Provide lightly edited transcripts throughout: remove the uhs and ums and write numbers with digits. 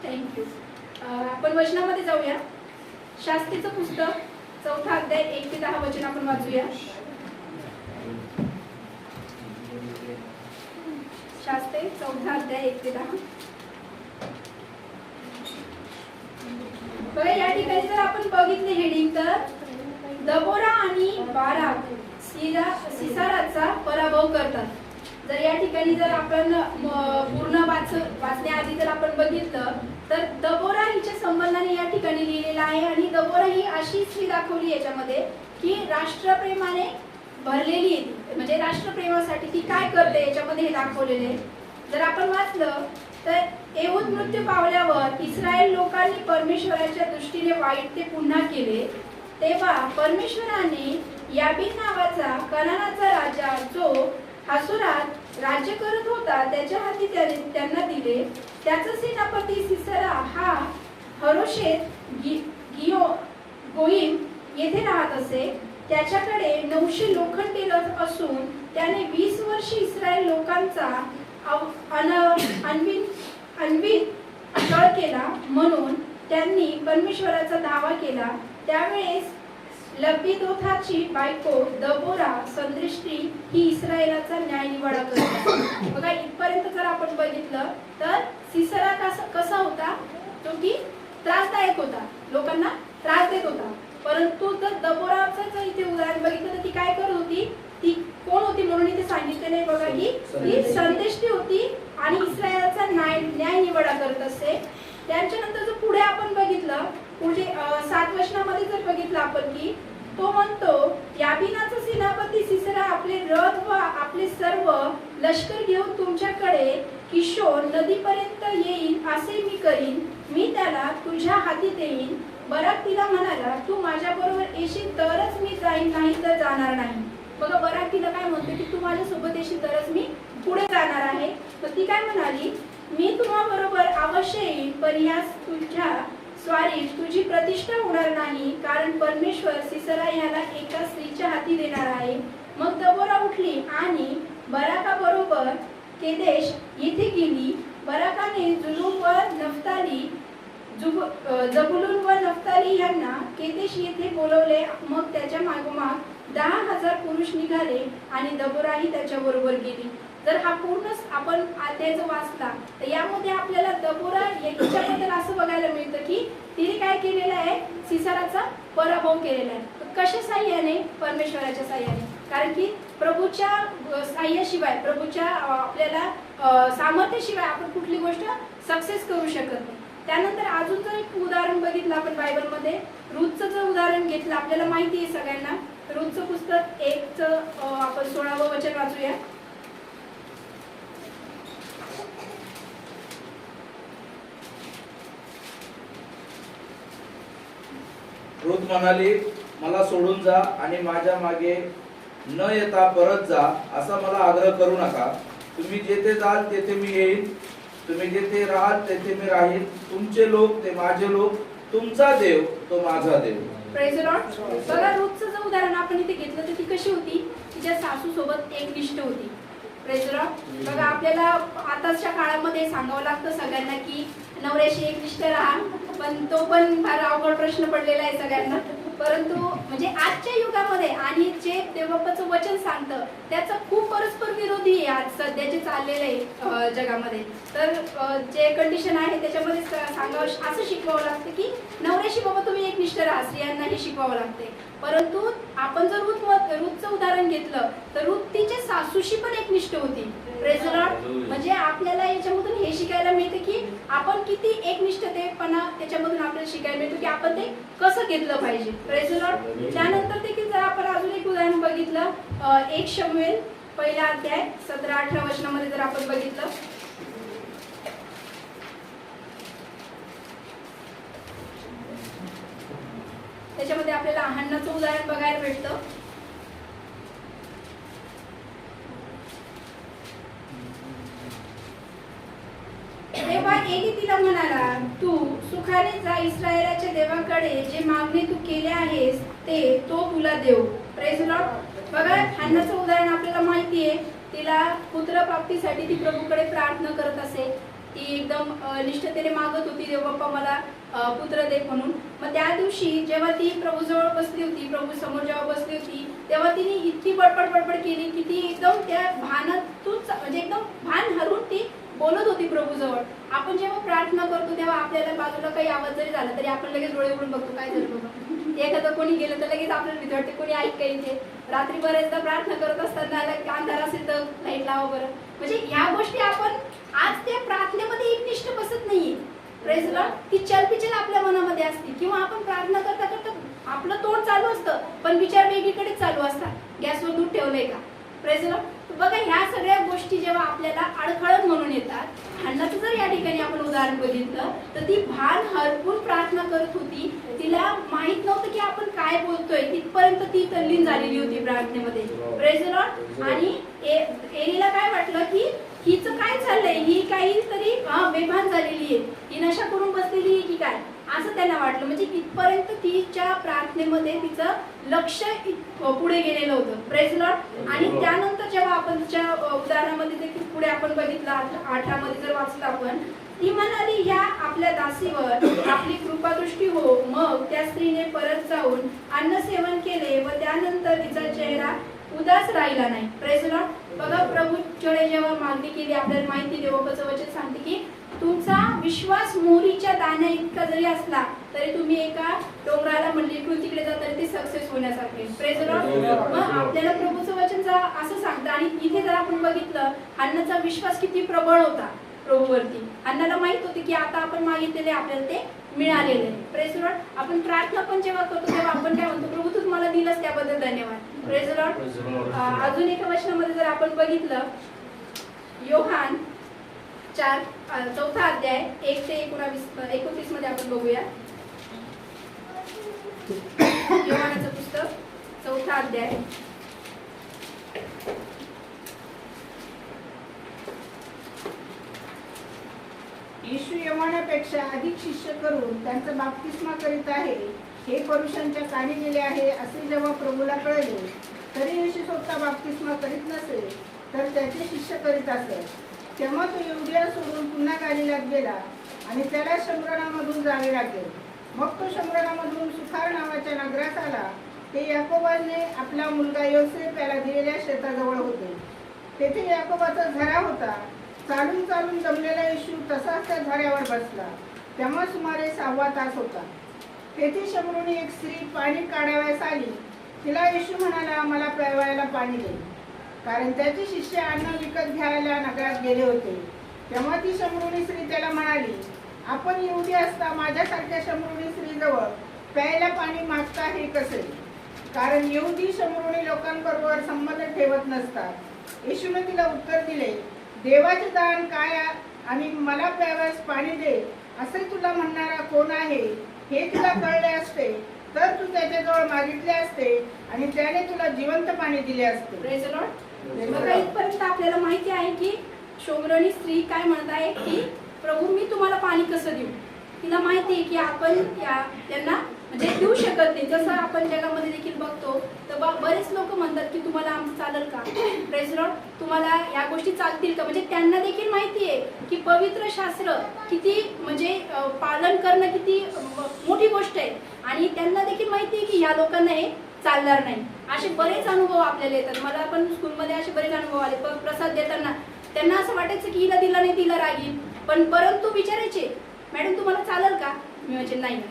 Thank you. आपण वचनामध्ये जाऊया. शास्त्रीचं पुस्तक 4 अध्याय 1 ते 10 वचन आपण वाचूया. शास्त्री 4 अध्याय 1 ते 10. बघा या ठिकाणी जर आपण बघितले हेडिंग तर दबोरा आणि बाराक सिसाराचा पराभव करतात. जर या ठिकाणी जर आपण पूर्ण वाचण्याआधी जर आपण बघितलं तर दबोरा हिच्या संबंधाने या ठिकाणी लिहिलेलं आहे आणि दबोरा ही अशी स्त्री दाखवली याच्यामध्ये की राष्ट्रप्रेमाने भरलेली आहे. म्हणजे राष्ट्रप्रेमासाठी ती काय करते याच्यामध्ये हे दाखवलेले. जर आपण वाचलं तर एहूद मृत्यू पावल्यावर इस्रायल लोकांनी परमेश्वराच्या दृष्टीने वाईट ते पुन्हा केले. तेव्हा परमेश्वराने याबीन नावाचा कनानाचा राजा जो हासोरात राज्य करत होता त्याच्या हाती त्यांना दिले. त्याचा सेनापती सिसरा हा हरोशेत गोईम येथे राहत असे. त्याच्याकडे 900 लोखंडी रथ असून त्याने 20 वर्ष इस्रायल लोकांचा अन्वित छळ केला. म्हणून त्यांनी परमेश्वराचा धावा केला. त्यावेळेस लब्बीदोथाची बायको दबोरा संदृष्टी ही इस्रायलाचा न्यायनिवाडा करते. बघा इथपर्यंत जर आपण बघितलं तर सिसरा कसा होता तो की त्रासदायक होता, लोकांना त्रास देत होता. परंतु जर दबोराचं जर इथे उदाहरण बघितलं तर ती काय करत होती, ती कोण होती म्हणून इथे सांगितलेलं आहे बघा की ती संदेष्टी होती आणि इस्रायलाचा न्यायनिवाडा करत असते. त्याच्यानंतर जर पुढे आपण बघितलं पुढे 7 वचनामध्ये जर बघितलं आपण की तो म्हणतो याबीनाचा सेनापती सिसरा आपले रथ व आपले सर्व लष्कर घेऊन तुमच्याकडे किशोर नदीपर्यंत येईल असे मी करीन. मी त्याला तुझ्या हाती देईन. बराक तिला म्हणाला तू माझ्या बरोबर येशील तरच मी जाईन, नाही तर जाणार नाही. बघा बराक तिला काय म्हणतो की तू माझ्या सोबत येशील तरच मी पुढे जाणार आहे. तर ती काय म्हणाली मी तुम्हा बरोबर अवश्य येईन पण या तुझ्या स्वारीत तुझी प्रतिष्ठा होणार नाही कारण परमेश्वर सिसरा याला एका स्त्रीच्या हाती देणार आहे. मग दबोरा उठली आणि बराका बरोबर केदेश येथे गेली. बराकाने जबुलून व नफ्ताली यांना केदेश येथे बोलवले. मग त्याच्या मागोमाग 10,000 पुरुष निघाले आणि दबोराही त्याच्या बरोबर गेली. जर हा पूर्ण आपण अध्याय जो वाचला तर यामध्ये आपल्याला दबोरा याच्याबद्दल असं बघायला मिळतं की तिने काय केलेलं आहे, सिसराचा पराभव केलेला आहे. कशा साह्याने, परमेश्वराच्या साह्याने. कारण की प्रभूच्या साह्याशिवाय, प्रभूच्या आपल्याला सामर्थ्याशिवाय आपण कुठली गोष्ट सक्सेस करू शकत नाही. त्यानंतर अजून जर एक उदाहरण बघितलं आपण बायबलमध्ये रूथचं जर उदाहरण घेतलं आपल्याला माहिती आहे सगळ्यांना. रूथचं पुस्तक 1चं आपण 16वं वचन वाचूया. रूथ म्हणाली मला सोडून जा आणि माझ्या मागे न येता परत जा असा मला आग्रह करू नका. तुम्ही जेथे जाल तेथे मी येईन. तुम्ही जेथे राहाल तेथे मी राहीन. तुमचे लोक ते माझे लोक, तुमचा देव तो माझा देव. Praise the Lord. बघा रूथचं जर उदाहरण आपण इथे घेतलं तर ती कशी होती, तिच्या सासू सोबत एकनिष्ठ होती. Praise the Lord. बघा आपल्याला आताच्या काळामध्ये सांगावं लागतं सगळ्यांना की नवऱ्याशी एकनिष्ठ राहा, पण तो पण फार अवघड प्रश्न पडलेला आहे सगळ्यांना. परंतु म्हणजे आजच्या युगामध्ये आणि जे देवबापाचं वचन सांगतं त्याचं खूप परस्पर विरोधी आहे आज सध्या जे चाललेलं आहे जगामध्ये. तर जे कंडिशन आहे त्याच्यामध्ये सांगावं असं शिकवावं लागतं की नवऱ्याशी बाबा तुम्ही एकनिष्ठ राहा, स्त्रियांनाही शिकवावं लागते. परंतु आपण जर रूथचं उदाहरण घेतलं तर रूथ तिच्या सासूशी पण एकनिष्ठ होती. Praise the Lord. म्हणजे आपल्याला याच्यामधून हे शिकायला मिळतं की आपण किती एकनिष्ठतेपणा त्याच्यामधून आपल्याला शिकायला मिळतं की आपण ते कसं घेतलं पाहिजे. Praise the Lord. त्यानंतर देखील जर आपण अजून एक उदाहरण बघितलं 1 शमूएल 1 अध्याय 17-18 वचनामध्ये जर आपण बघितलं त्याच्यामध्ये आपल्याला हन्नाचं उदाहरण बघायला भेटतं. तेव्हा एली तिला म्हणाला तू सुखाने जा, इस्रायलाच्या देवाकडे जे मागणी तू केले आहेस ते तो तुला देव. Praise the Lord. बघा हन्नाचं उदाहरण आपल्याला माहिती आहे. तिला पुत्र प्राप्तीसाठी ती प्रभूकडे प्रार्थना करत असे. ती एकदम निष्ठतेने मागत होती, देव बाप्पा मला पुत्र दे म्हणून. मग त्या दिवशी जेव्हा ती प्रभूजवळ बसली होती, प्रभू समोर जेव्हा बसली होती, तेव्हा तिने इतकी बडबड केली की ती एकदम त्या भानातून म्हणजे एकदम भान हरून ती बोलत होती प्रभूजवळ. आपण जेव्हा प्रार्थना करतो तेव्हा आपल्याला बाजूला काही आवाज जरी झाला तरी आपण लगेच डोळे उघडून बघतो काय झालं बाबा. एखादं कोणी गेलं तर लगेच आपल्याला भीती वाटते, कोणी ऐक काही ते. रात्री बरेचदा प्रार्थना करत असताना अंधार असेल तर लाईट लावा बरं. म्हणजे ह्या गोष्टी आपण आज त्या प्रार्थनेमध्ये एक निष्ठ बसत नाहीये. Praise Lord. ती चलपिचल आपल्या मनामध्ये असते किंवा आपण प्रार्थना करता करता आपलं तोंड चालू असतं पण विचार वेगळीकडेच चालू असतात. गॅसवर दूध ठेवलंय का. Praise Lord. बघा ह्या सगळ्या गोष्टी जेव्हा आपल्याला अडखळत म्हणून येतात, हन्नाचं जर या ठिकाणी आपण उदाहरण बघितलं तर ती भान हरपून प्रार्थना करत होती. तिला माहित नव्हतं की आपण काय बोलतोय, तिथपर्यंत ती तल्लीन झालेली होती प्रार्थनेमध्ये. Praise Lord. आणि एलीला काय वाटलं की हिचं काय चाललंय, ही काहीतरी बेभान झालेली आहे, ही नशा करून बसलेली आहे की काय, असं त्यांना वाटलं. म्हणजे इथपर्यंत तिच्या प्रार्थनेमध्ये तिचं लक्ष पुढे गेलेलं होतं. Praise Lord. आणि त्यानंतर जेव्हा आपण तिच्या उदाहरणामध्ये देखील पुढे आपण बघितलं 8 मध्ये जर वाचलं आपण, ती म्हणाली ह्या आपल्या दासीवर आपली कृपादृष्टी हो. मग त्या स्त्रीने परत जाऊन अन्न सेवन केले व त्यानंतर तिचा चेहरा उदास राहिला नाही. Praise Lord. बघा प्रभूकडे जेव्हा मागणी केली, आपल्याला माहिती देवाचं वचन सांगते की तुमचा विश्वास मोहरीच्या दाण्या इतका जरी असला तरी तुम्ही एका डोंगराला म्हणले इकडून तिकडे जा तरी ते सक्सेस होण्यासारखे. Praise Lord. मग आपल्याला प्रभूचं वचन असं सांगतं. आणि इथे जर आपण बघितलं हन्नाचा विश्वास किती प्रबळ होता प्रभूवरती. हन्नाला माहित होती की आता आपण मागितलेले आपल्याला ते मिळालेले. Praise Lord. आपण प्रार्थना पण जेव्हा करतो तेव्हा आपण काय म्हणतो, प्रभू तू मला दिलंस त्याबद्दल धन्यवाद. Praise Lord. अजून एका वचनामध्ये जर आपण बघितलं योहान 4 अध्याय 1 ते 29 मध्ये आपण बघूया. योहानाचं पुस्तक 4 अध्याय. येशू यवनापेक्षा अधिक शिष्य करून त्यांचा बाप्तिस्मा करीत आहे, हे पुरुषांच्या कानी गेले आहे असे जेव्हा प्रभूला कळले, तरी येशू स्वतः बाप्तिस्मा करीत नसेल तर त्याचे शिष्य करीत असत. तेव्हा तो युदिया सोडून पुन्हा गालिलात गेला आणि त्याला शमरणामधून जावे लागेल. मग तो शमरणामधून सुखार नावाच्या नगरात आला. ते याकोबाने आपला मुलगा योसेफ याला दिलेल्या शेताजवळ होते. तेथे याकोबाचा झरा होता. चालून चालून जमलेला येशू तसाच त्या झऱ्यावर बसला. तेव्हा सुमारे 6 तास होता. तेथे शमरूनी एक स्त्री पाणी काढावयास आली. तिला येशू म्हणाला, मला प्यायला पाणी दे, कारण त्याचे शिष्य अन्न विकत घ्यायला नगरात गेले होते. तेव्हा ती शमरूनी स्त्री त्याला म्हणाली, आपण येऊदी असता माझ्यासारख्या शमरूनी स्त्रीजवळ प्यायला पाणी मागता हे कसे, कारण येऊदी शमरूनी लोकांबरोबर संबंध ठेवत नसतात. येशूने तिला उत्तर दिले, देवाचे दान काय आणि मला प्यावयास पाणी दे असे तुला म्हणणारा कोण आहे हे तुला कळले असते तर तू त्याच्याजवळ मागितले असते आणि त्याने तुला जिवंत पाणी दिले असते. Praise Lord. बघा इथपर्यंत आपल्याला माहिती आहे की शोमरणी स्त्री काय म्हणत आहे की प्रभू मी तुम्हाला पाणी कसं देऊ. तिला माहिती आहे की आपण त्यांना म्हणजे देऊ शकत नाही. जसं आपण जगामध्ये देखील बघतो तर बरेच लोक म्हणतात की तुम्हाला आमचं चालेल का. Praise Lord. तुम्हाला या गोष्टी चालतील का. म्हणजे त्यांना देखील माहिती आहे की पवित्र शास्त्र किती म्हणजे पालन करणं किती मोठी गोष्ट आहे. आणि त्यांना देखील माहिती आहे की ह्या लोकांना हे चालणार नाही. असे बरेच अनुभव आपल्याला येतात. मला पण स्कूलमध्ये असे बरेच अनुभव आले. प्रसाद देताना त्यांना असं वाटायचं की हिला दिला नाही तिला रागील, पण परंतु विचारायचे मॅडम तुम्हाला चालेल का. मी म्हणजे नाही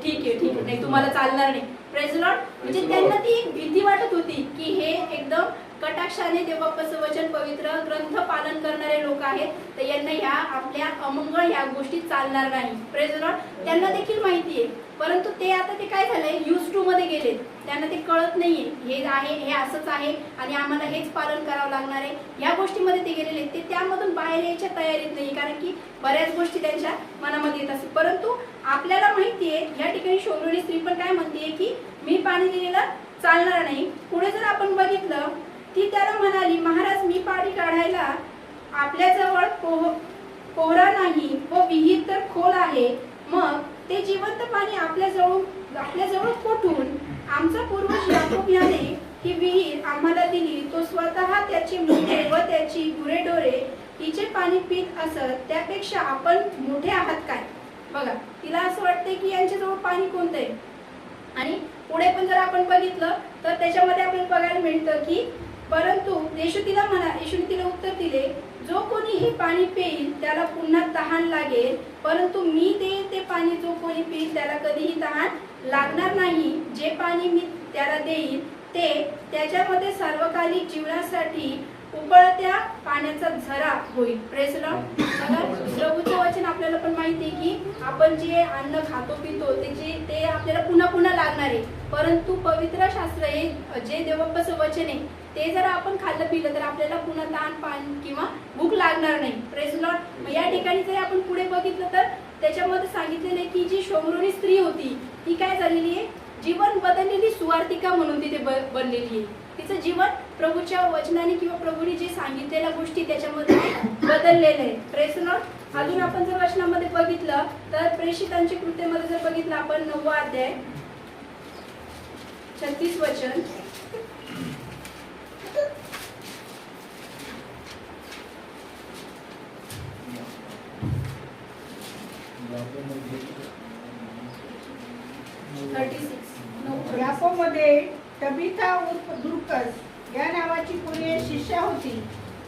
ठीक आहे नाही तुम्हाला चालणार नाही. Praise Lord. म्हणजे त्यांना ती एक भीती वाटत होती की हे एकदम कटाक्षाने देवबाप्पाचं वचन पवित्र ग्रंथ पालन करणारे लोक आहेत तर यांना ह्या आपल्या अमंगळ ह्या गोष्टी चालणार नाही. Praise Lord. त्यांना देखील माहिती आहे परंतु ते आता ते काय झालंय यूज टू मध्ये गेले. त्यांना ते कळत नाहीये हे आहे हे असंच आहे आणि आम्हाला हेच पालन करावं लागणार आहे. या गोष्टीमध्ये ते गेलेले ते त्यामधून बाहेर यायच्या तयारीत नाही कारण की बऱ्याच गोष्टी त्यांच्या मनामध्ये येत असतील. परंतु आपल्याला माहिती आहे या ठिकाणी शोमरोनी स्त्री पण काय म्हणते की मी पाणी दिलेलं चालणार नाही. पुढे जर आपण बघितलं ती त्याला म्हणाली महाराज मी पाणी काढायला आपल्याजवळ पोहरा नाही व विहीर तर खोल आहे. मग ते जिवंत पाणी आपल्याजवळ कोठून. आमचा पूर्वज याकोब याने ही विहीर आम्हाला दिली. तो स्वतः त्याची मुले व त्याची गुरेढोरे हिचे पाणी पीत असत त्यापेक्षा आपण मोठे आहात काय. बघा, तिला असं वाटते की यांच्याजवळ पाणी कोणतं आहे. आणि पुढे पण जर आपण बघितलं तर त्याच्यामध्ये आपल्याला बघायला मिळतं की परंतु येशूने तिला उत्तर दिले, जो कोणी हे पाणी पिईल त्याला पुन्हा तहान लागेल, परंतु मी देईन ते पाणी जो कोणी पिईल त्याला कधीही तहान लागणार नाही. जे पाणी मी त्याला देईन ते त्याच्यामध्ये सार्वकालिक जीवनासाठी उकळत्या पाण्याचा झरा होईल. Praise Lord. प्रभूचं वचन आपल्याला पण माहिती आहे की आपण जे अन्न खातो पितो ते आपल्याला पुन्हा पुन्हा लागणार आहे, परंतु पवित्र शास्त्र हे जे देवाचं वचन आहे ते जर आपण खाल्लं पिलं तर आपल्याला पुन्हा तहान पाणी किंवा भूक लागणार नाही. Praise Lord. या ठिकाणी जर आपण पुढे बघितलं तर त्याच्यामध्ये सांगितलेलं आहे की जी शोमरोनी स्त्री होती ती काय झालेली आहे, जीवन बदललेली सुवार्तिका म्हणून तिथे बनलेली आहे. तिचं जीवन प्रभूच्या वचनाने किंवा प्रभूने जे सांगितलेल्या गोष्टी त्याच्यामध्ये बदललेलं आहे. Praise Lord. अजून आपण जर वचनामध्ये बघितलं तर प्रेषितांची कृत्येमध्ये जर बघितलं आपण 9वा अध्याय 36 वचन. याकोबमध्ये तबिथा उर्फ दुर्कस या नावाची पूर्वी शिष्या होती.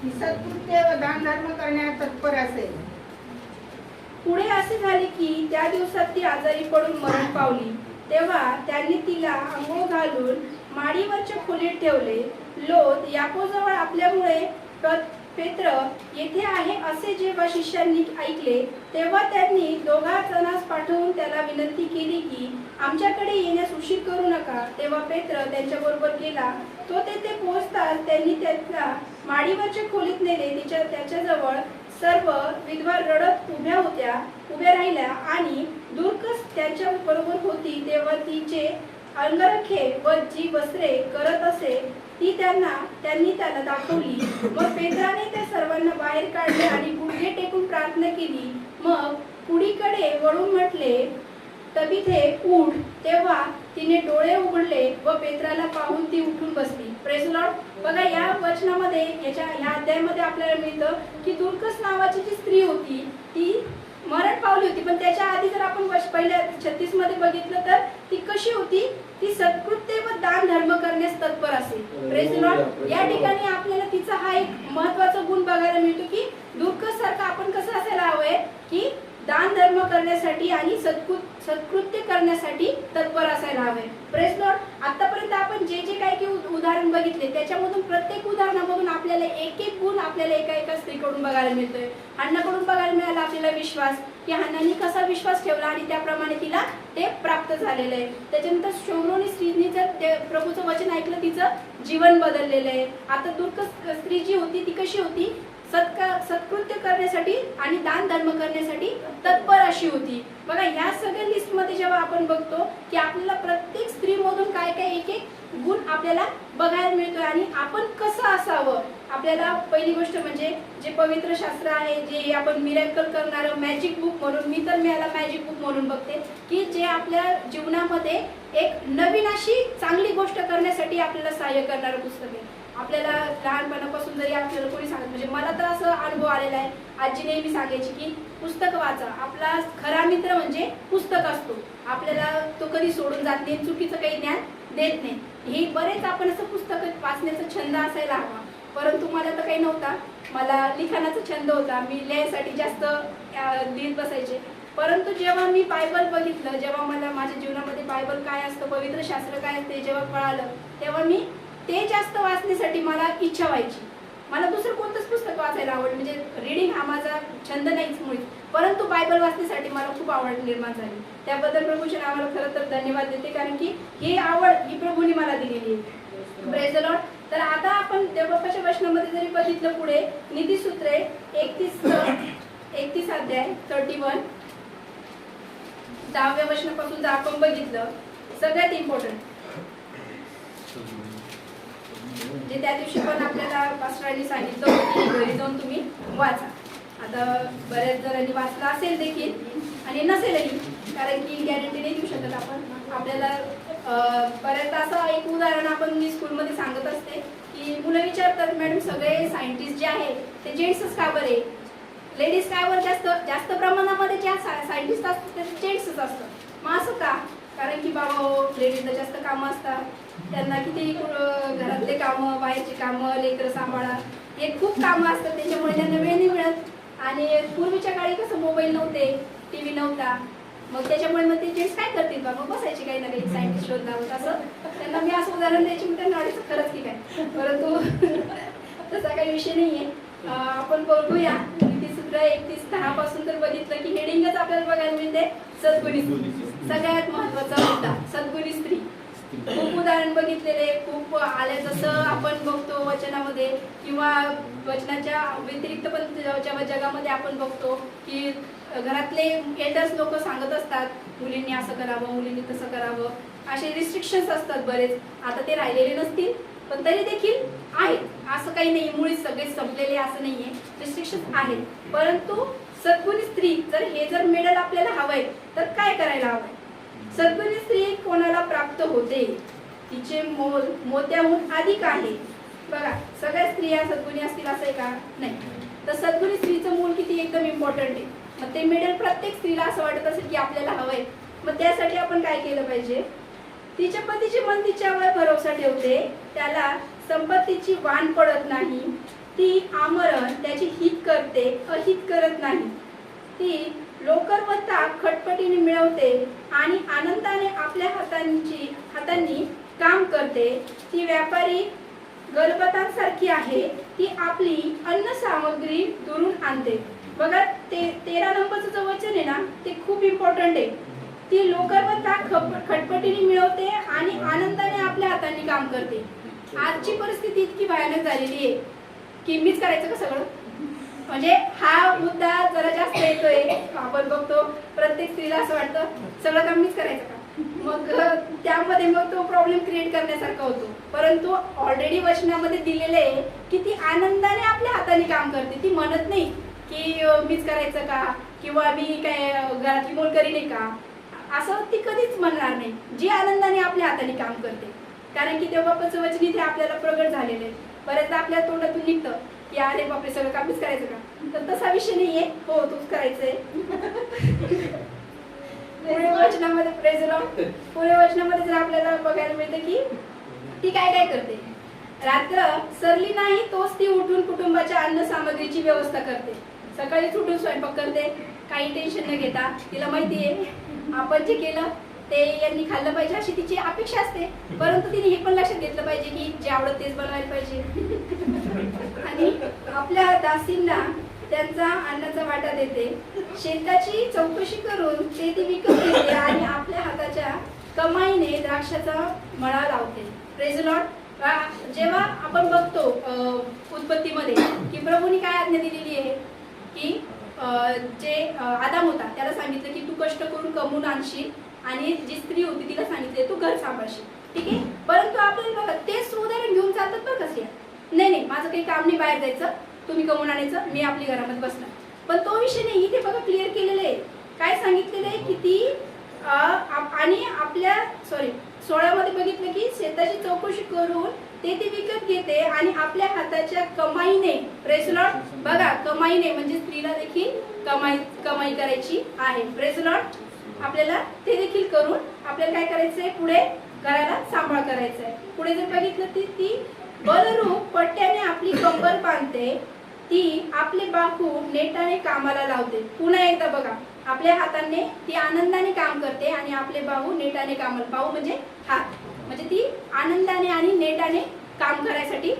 ही सत्कृत्य व दानधर्म करण्यात तत्पर असेल. पुढे असे झाले की त्या दिवसात ती आजारी पडून मरण पावली. तेव्हा त्यांनी तिला अंघोळ घालून माडीवरच्या खोलीत ठेवले. लोत याकोबजवळ आपल्यामुळे पेत्र येथे आहे असे जेव्हा शिष्यांनी ऐकले तेव्हा त्यांनी दोघा जणांस पाठवून त्याला विनंती केली की आमच्याकडे येण्यास उशीर करू नका. तेव्हा पेत्र त्यांच्याबरोबर गेला. तो तेथे पोहोचताच त्यांनी त्याला माडीवरच्या खोलीत नेले. त्याच्याजवळ सर्व विधवा रडत उभ्या राहिल्या आणि दुर्कस त्यांच्या बरोबर होती. तेव्हा तिचे अंगरखे व जी वस्त्रे करत असे ती त्यांनी त्याला दाखवली. मग पेत्राने त्या सर्वांना बाहेर काढले आणि गुडघे टेकून प्रार्थना केली. मग पुढीकडे वळून म्हटले, तबिथे उठ. तेव्हा तिने डोळे उघडले व पेत्राला पाहून ती उठून बसली. Praise Lord. बघा, या वचनामध्ये ह्या अध्यायामध्ये आपल्याला मिळतं की दुर्कस नावाची जी स्त्री होती ती मरण पावली होती, पण त्याच्या आधी जर आपण पहिल्या 36 मध्ये बघितलं तर ती कशी होती, ती सत्कृत्य व दान धर्म करण्यास तत्पर असेल. Praise Lord. या ठिकाणी आपल्याला तिचा हा एक महत्वाचा गुण बघायला मिळतो की दुर्कस सारखं आपण कसं असायला हवंय की दान धर्म करण्यासाठी आणि सत्कृत्य करण्यासाठी तत्पर असायला हवे. Praise Lord. आतापर्यंत आपण जे काही उदाहरण बघितले त्याच्यामधून प्रत्येक उदाहरणामधून आपल्याला एक एक गुण आपल्याला एका स्त्रीकडून बघायला मिळतोय. हन्नाकडून बघायला मिळाला आपल्याला विश्वास, की हन्नाने कसा विश्वास ठेवला आणि त्याप्रमाणे तिला ते प्राप्त झालेलं आहे. त्याच्यानंतर शोमरोनी स्त्रीने जर प्रभूचं वचन ऐकलं तिचं जीवन बदललेलं आहे. आता दुर्कस स्त्री जी होती ती कशी होती, सत्कृत्य करण्यासाठी आणि दान धर्म करण्यासाठी तत्पर अशी होती. बघा, या सगळ्या लिस्ट मध्ये जेव्हा आपण बघतो की आपल्याला प्रत्येक स्त्रीमधून काय काय एक एक गुण आपल्याला बघायला मिळतोय आणि आपण कसं असावं. आपल्याला पहिली गोष्ट म्हणजे जे पवित्र शास्त्र आहे, जे आपण मिरेकल करणारं मॅजिक बुक म्हणून, मी तर याला मॅजिक बुक म्हणून बघते, की जे आपल्या जीवनामध्ये एक नवीन अशी चांगली गोष्ट करण्यासाठी आपल्याला सहाय्य करणारं पुस्तक आहे. आपल्याला लहानपणापासून जरी आपल्याला कोणी सांगत, म्हणजे मला तर असं अनुभव आलेला आहे, आजी नेहमी सांगायची की पुस्तक वाचा. आपला खरा मित्र म्हणजे पुस्तक असतो. आपल्याला तो कधी सोडून जात नाही, चुकीचं काही ज्ञान देत नाही. हे बरेच आपण असं पुस्तक वाचण्याचा छंद असायला हवा, परंतु मला तर काही नव्हता. मला लिखाणाचा छंद होता, मी लिहायसाठी जास्त लिहित बसायचे. परंतु जेव्हा मी बायबल बघितलं, जेव्हा मला माझ्या जीवनामध्ये बायबल काय असतं, पवित्र शास्त्र काय असते जेव्हा कळालं, तेव्हा मी ते जास्त वाचण्यासाठी मला इच्छा व्हायची. मला दुसरं कोणतंच पुस्तक वाचायला आवड, म्हणजे रीडिंग हा माझा छंद नाहीच मुळीच, परंतु बायबल वाचण्यासाठी मला खूप आवड निर्माण झाली. त्याबद्दल प्रभूचे आम्हाला खरं तर धन्यवाद देते, कारण की ही आवड ही प्रभूने मला दिलेली आहे. Praise the Lord. तर आता आपण देवबापाच्या वचनामध्ये जरी बघितलं पुढे नीतिसूत्रे 31 अध्याय 31 10व्या वचनापासून जर आपण बघितलं, सगळ्यात इम्पॉर्टंट जे त्या दिवशी पण आपल्याला पास्टरांनी सांगितलं की घरी जाऊन तुम्ही वाचा. आता बऱ्याच जणांनी वाचला असेल देखील आणि नसेलही, कारण की गॅरंटी नाही देऊ शकत आपण. आपल्याला बऱ्याचदा असं एक उदाहरण आपण मी स्कूलमध्ये सांगत असते की की मुलं विचारतात मॅडम सगळे सायंटिस्ट जे आहे ते जेंट्सच का बरे, लेडीज काय वर जास्त जास्त प्रमाणामध्ये ज्या सायंटिस्ट असतात ते जेंट्सच असतात. मग असं का? कारण की बाबा हो लेडीजला जास्त कामं असतात, त्यांना किती घरातले कामं, बाहेरची कामं, लेकरं सांभाळा, हे खूप कामं असतात, त्याच्यामुळे त्यांना वेळ नाही मिळत. आणि पूर्वीच्या काळी कसं मोबाईल नव्हते, टीव्ही नव्हता, मग त्याच्यामुळे मग ते जेंट्स काय करतील बाबा, बसायचे काही ना काही सायंटिस्ट शोध लावत. असं त्यांना मी असं उदाहरण द्यायची मी त्यांना वाटायचं खरंच की काय, परंतु तसा काही विषय नाहीये. आपण बघूया सूत्र 31:10 पासून तर बघितलं की हेडिंगच आपल्याला बघायला मिळते सद्गुणी स्त्री. सगळ्यात महत्वाचा मुद्दा सद्गुणी स्त्री. खूप उदाहरण बघितलेले, खूप आले, जसं आपण बघतो वचनामध्ये किंवा वचनाच्या व्यतिरिक्त पण जगामध्ये आपण बघतो की घरातले एल्डर्स लोक सांगत असतात मुलींनी असं करावं, मुलींनी तसं करावं, असे रिस्ट्रिक्शन्स असतात बरेच. आता ते राहिलेले नसतील पण तरी देखील आहेत, असं काही नाही मुळीच सगळे संपलेले असं नाहीये, रिस्ट्रिक्शन आहेत. परंतु सद्गुणी स्त्री जर मेडल आपल्याला हवंय तर काय करायला हवंय? सद्गुणी स्त्री कोणाला प्राप्त होते, तिचे मोल मोत्याहून अधिक आहे. बघा सगळ्या स्त्रिया सद्गुणी असतील असं आहे का? नाही. तर सद्गुणी स्त्रीचं मूल किती एकदम इम्पॉर्टंट आहे. मग ते मेडल प्रत्येक स्त्रीला असं वाटत असेल की आपल्याला हवंय, मग त्यासाठी आपण काय केलं पाहिजे? तिच्या पतीचे मन तिच्यावर भरोसा ठेवते, त्याला संपत्तीची वाण पडत नाही, ती आमरण त्याचे हित करते, अहित करत नाही. ती लोकरवत्ता खटपटीने मिळवते आणि आनंदाने आपल्या हातांनी काम करते. ती व्यापारी गलबतांसारखी आहे, ती आपली अन्न सामग्री दुरून आणते. बघा ते 13 नंबरचं जो वचन आहे ना ते खूप इम्पॉर्टंट आहे. ती लोकरवत्ता खटपटीने मिळवते आणि आनंदाने आपल्या हातांनी काम करते. आजची परिस्थिती इतकी भयानक झालेली आहे की मीच करायचं का सगळं, म्हणजे हा मुद्दा जरा जास्त येतोय. आपण बघतो प्रत्येक स्त्रीला असं वाटतं सगळं काम मीच करायचं का, मग त्यामध्ये मग तो प्रॉब्लेम क्रिएट करण्यासारखा होतो. परंतु ऑलरेडी वचनामध्ये दिलेलं आहे की ती आनंदाने आपल्या हाताने काम करते. ती म्हणत नाही की मीच करायचं का किंवा मी काय घरातली मोलकरी नाही का, असं ती कधीच म्हणणार नाही. जी आनंदाने आपल्या हाताने काम करते, कारण की तेव्हापासून वचन इथे आपल्याला प्रगट झालेलं आहे. बऱ्याचदा आपल्या तोंडातून निघतं की अरे बापरे सगळं कामच करायचं का, तर तसा विषय नाहीये. हो तूच करायचंय. पुढे वचनामध्ये जर आपल्याला बघायला मिळतं की ती काय काय करते. रात्र सरली नाही तोच ती उठून कुटुंबाच्या अन्न सामग्रीची व्यवस्था करते. सकाळीच उठून स्वयंपाक करते, काही टेन्शन न घेता. तिला माहितीये आपण जे केलं ते यांनी खाल्लं पाहिजे अशी तिची अपेक्षा असते, परंतु तिने हे पण लक्षात घेतलं पाहिजे की जे आवडत तेच बनवायला पाहिजे. आणि आपल्या दासींना त्यांचा अन्नाचा वाटा देते. शेताची चौकशी करून ते ती विकत घेते आणि आपल्या हाताच्या कमाईने द्राक्षाचा मळा लावते. Praise Lord. जेव्हा आपण बघतो उत्पत्तीमध्ये की प्रभूने काय आज्ञा दिलेली आहे की जे आदाम होता त्याला सांगितलं की तू कष्ट करून कमवून आणशील आणि जी स्त्री होती तिला सांगितले तू घर सांभाळशील. ठीक आहे. परंतु आपल्याला बघा तेच उदाहरण घेऊन जातात बरं कसे, नाही माझं काही काम नाही, बाहेर जायचं, तुम्ही कमवून आणायचं, मी आपली घरामध्ये बसणार. पण तो विषय नाही. इथे बघा क्लिअर केलेलं आहे. काय सांगितलेलं आहे की ती आणि आपल्या 16 मध्ये बघितलं की शेताची चौकशी करून ते विकत घेते आणि आपल्या हाताच्या कमाईने. Praise Lord. बघा कमाईने म्हणजे स्त्रीला देखील कमाई करायची आहे. Praise Lord. आपल्याला ते देखील करून आपल्याला काय करायचंय, पुढे घराला सांभाळ करायचा आहे. पुढे जर बघितलं ती बलरूप पट्ट्याने आपली कंबर बांधते, ती आपले बाहू नेटाने कामाला लावते. पुन्हा एकदा बघा आपल्या हाताने ती आनंदाने काम करते आणि आपले बाहू नेटाने कामाला. बाहू म्हणजे हात, म्हणजे ती आनंदाने आणि नेटाने काम करायसाठी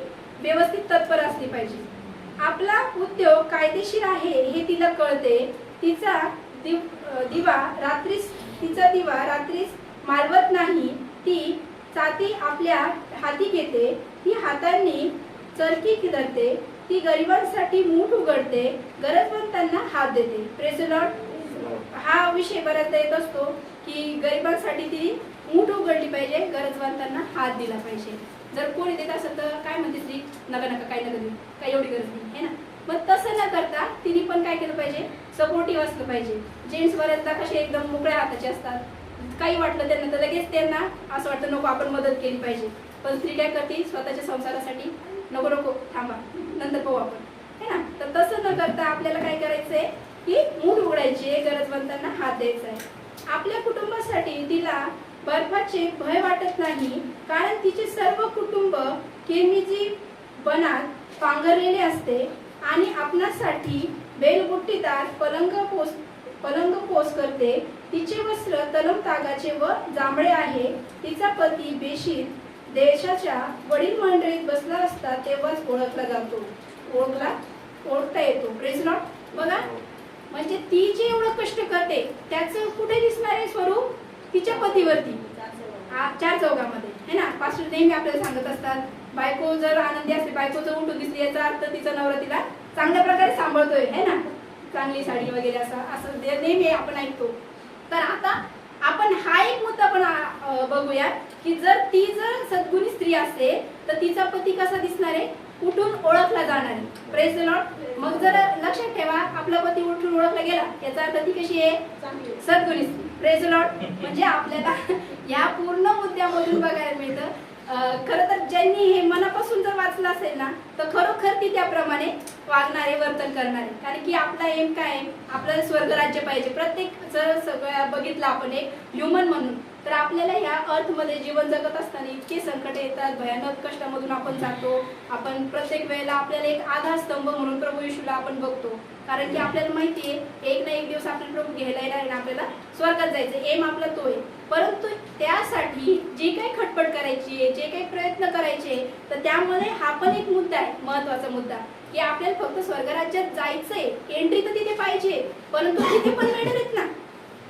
व्यवस्थित तत्पर असली पाहिजे. आपला उद्योग कायदेशीर आहे हे तिला कळते. तिचा दिवा रात्रीस मालवत नाही. ती चाती आपल्या हाती घेते, ती हातांनी चरखी धरते, ती गरिबांसाठी मूठ उघडते, गरजवंतांना हात देते. Praise Lord. हा विषय बऱ्याचदा येत असतो की गरिबांसाठी ती मूठ उघडली पाहिजे, गरजवंतांना हात दिला पाहिजे. जर कोणी देत असेल तर काय म्हणते स्त्री, नका काही नका देऊ, काही एवढी गरज नाही है ना. मग तसं न करता तिने पण काय केलं पाहिजे, सपोर्टिव्ह असलं पाहिजे. जेंट्स बऱ्याचदा कसे एकदम मोकळ्या हाताचे असतात, काही वाटलं त्यांना तर लगेच त्यांना असं वाटतं नको आपण मदत केली पाहिजे. पण स्त्री काय करते, स्वतःच्या संसारासाठी नको नको थांबा नंतर पाहू आपण, है ना. तर तसं न करता आपल्याला काय करायचंय की मूठ उघडायची आहे, गरजवंतांना हात द्यायचा आहे. आपल्या कुटुंबासाठी तिला बर्फाचे भय वाटत नाही, कारण तिचे सर्व कुटुंब किरमिजी बनात पांघरलेले असते आणि आपणासाठी बेलबुट्टीदार पलंग पोस करते. तिचे वस्त्र तलम तागाचे व जांभळे आहे. तिचा पती बेशीत देशाच्या वडील मंडळीत बसला असता तेव्हाच ओळखता येतो. Praise Lord. बघा, म्हणजे ती जे एवढं कष्ट करते त्याचं कुठे दिसणार आहे स्वरूप? तिच्या पतीवरती, चार चौघामध्ये, है ना. पासून नेहमी आपल्याला सांगत असतात, बायको जर आनंदी असते, बायको जर उठून दिसली याचा अर्थ तिचा नवरा तिला चांगल्या प्रकारे सांभाळतोय, है ना. चांगली साडी वगैरे असं नेहमी आपण ऐकतो. तर आता आपण हा एक मुद्दा पण बघूया की जर सद्गुणी स्त्री असेल तर तिचा पती कसा दिसणार आहे? उठून ओळखला जाणार आहे. Praise the Lord. मग जर लक्षात ठेवा, आपला पती उठून ओळखला गेला याचा अर्थ ती कशी आहे? सद्गुणी स्त्री. Praise the Lord. म्हणजे आपल्याला या पूर्ण मुद्द्यामधून बघायला मिळतं खरं तर ज्यांनी हे मनापासून जर वाचलं असेल ना तर खरोखर ती त्याप्रमाणे वागणारे, वर्तन करणारे. कारण की आपला एम काय आहे? आपल्याला स्वर्गराज्य पाहिजे. प्रत्येक जर सगळं बघितलं आपण एक ह्युमन म्हणून, तर आपल्याला या अर्थमध्ये जीवन जगत असताना इतके संकट येतात, भयानक कष्टामधून आपण जातो. आपण प्रत्येक वेळेला आपल्याला एक आधारस्तंभ म्हणून प्रभू येशूला आपण बघतो. कारण की आपल्याला माहिती आहे एक ना एक दिवस आपल्याला प्रभू घ्यायला येणार आणि आपल्याला स्वर्गात जायचं. एम आपला तो आहे. परंतु त्यासाठी जी काही खटपट करायची आहे, जे काही प्रयत्न करायचे, तर त्यामध्ये हा पण एक मुद्दा आहे, महत्वाचा मुद्दा, की आपल्याला फक्त स्वर्गराज्यात जायचंय. एंट्री तर तिथे पाहिजे, परंतु तिथे पण मिळणार आहेत ना,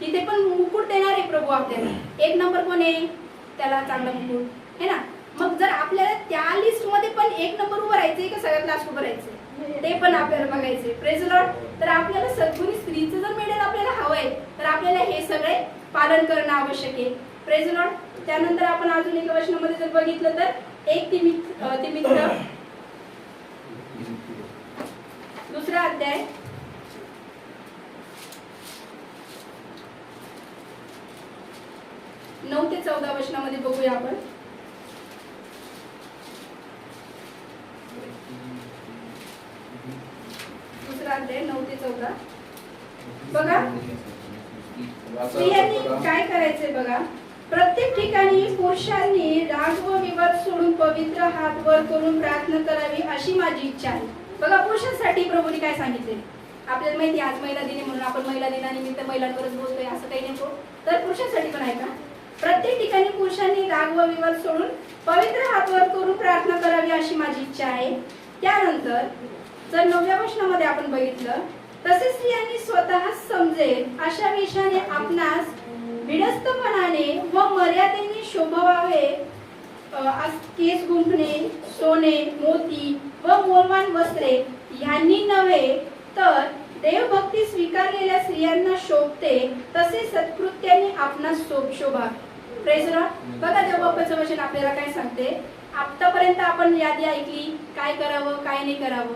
तिथे पण मुकुट देणार आहे प्रभू आपल्याला. एक नंबर कोण आहे? त्याला चांगला मुकुट, है ना. मग जर आपल्याला त्या लिस्ट मध्ये पण एक नंबर उभं राहायचंय का सगळ्यात लास्ट उभं राहायचंय ते पण आपल्याला बघायचंय. Praise Lord. तर आपल्याला सद्गुणी स्त्रीचं जर मेडल आपल्याला हवंय तर आपल्याला हे सगळे पालन करणं आवश्यक आहे. Praise Lord. त्यानंतर आपण अजून एका वचनामध्ये जर बघितलं तर एक तिमित्र 2रा अध्याय 9 ते 14 वचनामध्ये बघूया आपण. दुसरा अध्याय 9 ते 14. बघा, स्त्रियांनी काय करायचंय बघा. प्रत्येक ठिकाणी पुरुषांनी राग व विवाद सोडून पवित्र हात वर करून प्रार्थना करावी अशी माझी इच्छा आहे. बघा, पुरुषांसाठी प्रभूने काय सांगितले? आपल्याला माहिती आज महिला दिन म्हणून आपण महिला दिनानिमित्त महिलांवरच बोलतोय, असं काही नको. तर पुरुषांसाठी पण आहे का? प्रत्येक ठिकाणी पुरुषांनी राग व विवाद सोडून पवित्र हात वर करून प्रार्थना करावी अशी माझी इच्छा आहे. त्यानंतर जर 9व्या वचनामध्ये आपण बघितलं, तसेच स्त्रियांनी स्वतः समजेल अशा वेशाने आपणास विडस्तपणाने व मर्यादेने शोभवावे. केस गुंफणे, सोने, मोती व मौल्यवान वस्त्रे ह्यांनी नव्हे तर देवभक्ती स्वीकारलेल्या स्त्रियांना शोभते तसे सत्कृत्याने आपणास शोभा. Praise Lord. बघा, देवबापाचं वचन आपल्याला काय सांगते. आतापर्यंत आपण यादी ऐकली, काय करावं काय नाही करावं,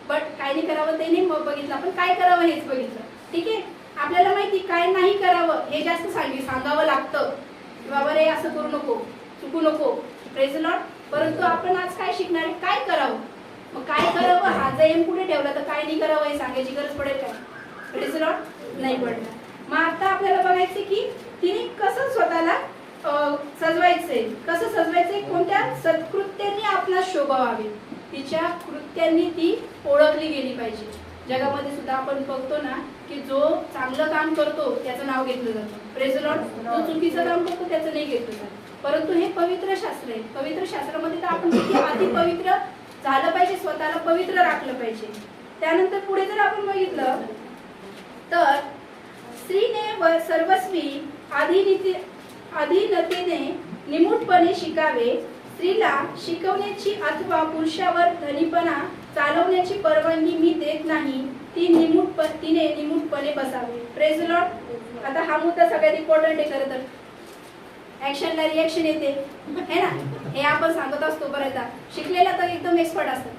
बट काय नाही करावं ते नाही बघितलं, आपण काय करावं हेच बघितलं. ठीक आहे. आपल्याला माहिती काय नाही करावं हे जास्त सांगावं लागतं. बाबा रे असं करू नको, चुकू नको. Praise Lord. परंतु आपण आज काय शिकणार आहे? काय करावं. मग काय करावं हा जर एम पुढे ठेवला तर काय नाही करावं हे सांगायची गरज पडेल काय? Praise Lord. नाही पडणार. मग आता आपल्याला बघायचं की तिने कसं स्वतःला सजवायचंय, कसं सजवायचंय, कोणत्या सत्कृत्यांनी आपला शोभावावे. तिच्या कृत्यांनी ती ओळखली गेली पाहिजे. जगामध्ये सुद्धा आपण बघतो ना की जो चांगलं काम करतो त्याचं नाव घेतलं जातं. Praise Lord. जो चुकीचं काम करतो त्याचं नाही घेतलं जात. परंतु हे पवित्र शास्त्र आहे. पवित्र शास्त्रामध्ये तर आपण किती अति पवित्र झालं पाहिजे, स्वतःला पवित्र राखलं पाहिजे. त्यानंतर पुढे जर आपण बघितलं तर स्त्रीने सर्वस्वी अधीनतेने निमूटपणे शिकावे. स्त्रीला शिकवण्याची अथवा पुरुषावर धनीपणा चालवण्याची परवानगी मी देत नाही. तिने निमूटपणे बसावे. Praise Lord. आता हा मुद्दा सगळ्यात इम्पॉर्टंट आहे. खरं तर ऍक्शनला रिएक्शन येते, है ना. हे आपण सांगत असतो बऱ्याचदा. शिकलेला तर एकदम एक्सपर्ट असतात.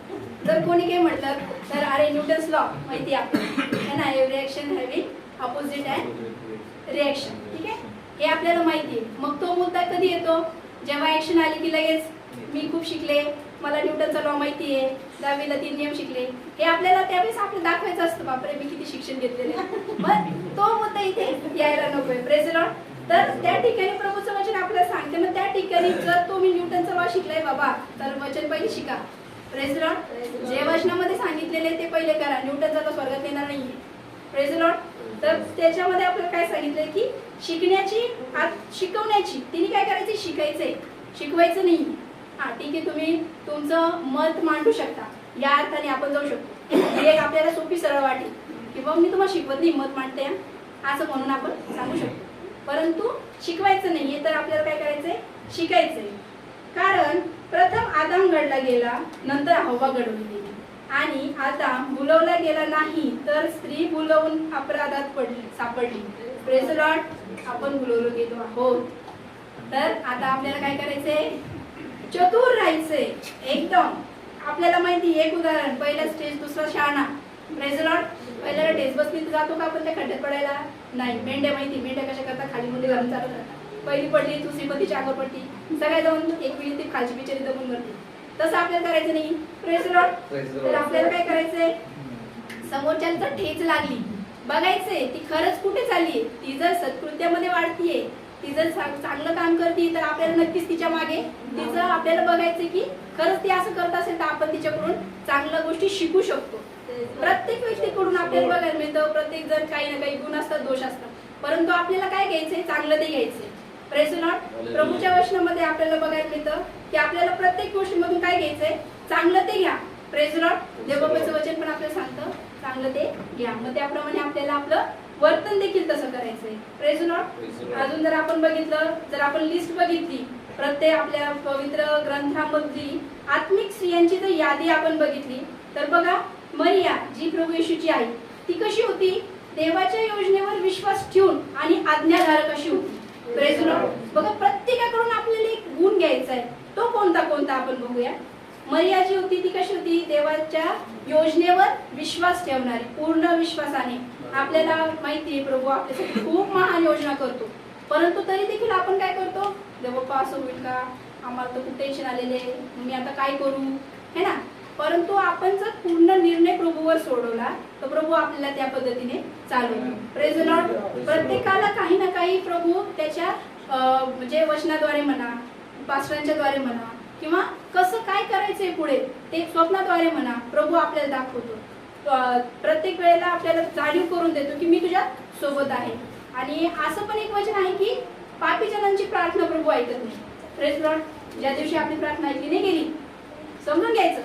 जर कोणी काही म्हटलं तर अरे न्यूटन्स लॉ माहिती आपल्याला, है ना. Every action having opposite and reaction. ठीक आहे. हे आपल्याला माहिती आहे. मग तो मुद्दा कधी येतो? जेव्हा ऍक्शन आली की लगेच मी खूप शिकले, मला न्यूटनचा लॉ माहिती आहे, 10वीला 3 नियम शिकले, हे आपल्याला त्यावेळेस आपल्याला दाखवायचं असतं, बापरे मी किती शिक्षण घेतलेले. मग तो मुद्दा इथे यायला नकोय. Praise the Lord. तर त्या ठिकाणी प्रभूचं वचन आपल्याला सांगते, मग त्या ठिकाणी जर तुम्ही न्यूटनचा लॉ शिकलाय बाबा, तर वचन पहिले शिका. Praise the Lord. जे वचनामध्ये सांगितलेले ते पहिले करा. न्यूटनचा लॉ स्वर्गात येणार नाहीये. Praise the Lord. तर त्याच्यामध्ये आपल्याला काय सांगितलंय की शिकण्याची, शिकवण्याची, तिने काय करायचं, शिकायचंय, शिकवायचं नाही. हा ठीक आहे, तुम्ही तुमचं मत मांडू शकता, या अर्थाने आपण जाऊ शकतो. ही एक आपल्याला सोपी सरळ वाटेल किंवा मी तुम्हाला शिकवत नाही, मत मांडते असं म्हणून आपण सांगू शकतो. परंतु शिकवायचं नाहीये, तर आपल्याला काय करायचंय, शिकायचंय. कारण प्रथम आदाम घडला गेला, नंतर हव्वा घडवली गेली, आणि आदाम भुलवला गेला नाही, तर स्त्री भुलवून अपराधात सापडली. Praise the Lord. आपण भुलवलो गेलो आहोत. तर आता आपल्याला काय करायचंय, चतुर राहायचंय एकदम. आपल्याला माहिती, एक उदाहरण, पहिला स्टेज, दुसरा शहाणा. Praise the Lord. पहिल्याला टेस्ट बसली जातो का आपण त्या खड्ड्यात पडायला नाही. मेंढ्या माहिती, मेंढ्या कशा करतात, खाली मुली घालून चालत राहतात. पहिली पडली, दुसरी पतीची अंगावर पडली, सगळ्या जाऊन एक वेळी ती खालची बिचारी दबून मरते. तसं आपल्याला करायचं नाही. Praise the Lord. तर आपल्याला काय करायचंय, समोरच्यांचा ठेच लागली, बघायचंय ती खरंच कुठे चाललीये. ती जर सत्कृत्यामध्ये वाढतीये, ती जर चांगलं काम करते, तर आपल्याला नक्कीच तिच्या मागे तिचं आपल्याला बघायचं की खरंच ती असं करत असेल तर आपण तिच्याकडून चांगल्या गोष्टी शिकू शकतो. प्रत्येक व्यक्तीकडून आपल्याला बघायला मिळतं, प्रत्येक जण काही ना काही गुण असतात, दोष असतात, परंतु आपल्याला काय घ्यायचंय, चांगलं ते घ्यायचंय. Praise the Lord. प्रभूच्या वचनामध्ये आपल्याला बघायला मिळतं की आपल्याला प्रत्येक गोष्टीमधून काय घ्यायचंय, चांगलं ते घ्या. Praise the Lord. देवबापाचं वचन पण आपल्याला सांगतं चांगलं ते घ्या. मग त्याप्रमाणे आपल्याला आपलं वर्तन देखील तसं करायचंय. Praise the Lord. अजून जर आपण बघितलं, जर आपण लिस्ट बघितली, प्रत्येक आपल्या पवित्र ग्रंथामधली आत्मिक स्त्रियांची जर यादी आपण बघितली, तर बघा, मरिया जी प्रभू येशूची आई, ती कशी होती, देवाच्या योजनेवर विश्वास ठेवून आणि आज्ञाधारक अशी होती. Praise the Lord. बघा, प्रत्येकाकडून आपल्याला एक गुण घ्यायचा आहे. तो कोणता कोणता आपण बघूया. मरिया जी होती ती कशी होती, देवाच्या योजनेवर विश्वास ठेवणारी, पूर्ण विश्वासाने. आपल्याला माहिती आहे प्रभू आपल्यासाठी खूप महान योजना करतो, परंतु तरी देखील आपण काय करतो, देवबाप्पा असं होईल का, आम्हाला तर खूप टेन्शन आलेले, मी आता काय करू, है ना. परंतु आपण जर पूर्ण निर्णय प्रभूवर सोडवला, तर प्रभू आपल्याला त्या पद्धतीने चालवतो. Praise the Lord. प्रत्येकाला काही ना काही प्रभू त्याच्या म्हणजे वचनाद्वारे म्हणा, पास्टरांच्या द्वारे म्हणा, किंवा कसं काय करायचंय पुढे ते स्वप्नाद्वारे म्हणा, प्रभू आपल्याला दाखवतो. प्रत्येक वेळेला आपल्याला जाणीव करून देतो की मी तुझ्या सोबत आहे. आणि असं पण एक वचन आहे की पापी जनांची प्रार्थना प्रभू ऐकत नाही. Praise the Lord. ज्या दिवशी आपली प्रार्थना ऐकली नाही गेली, समजून घ्यायचं,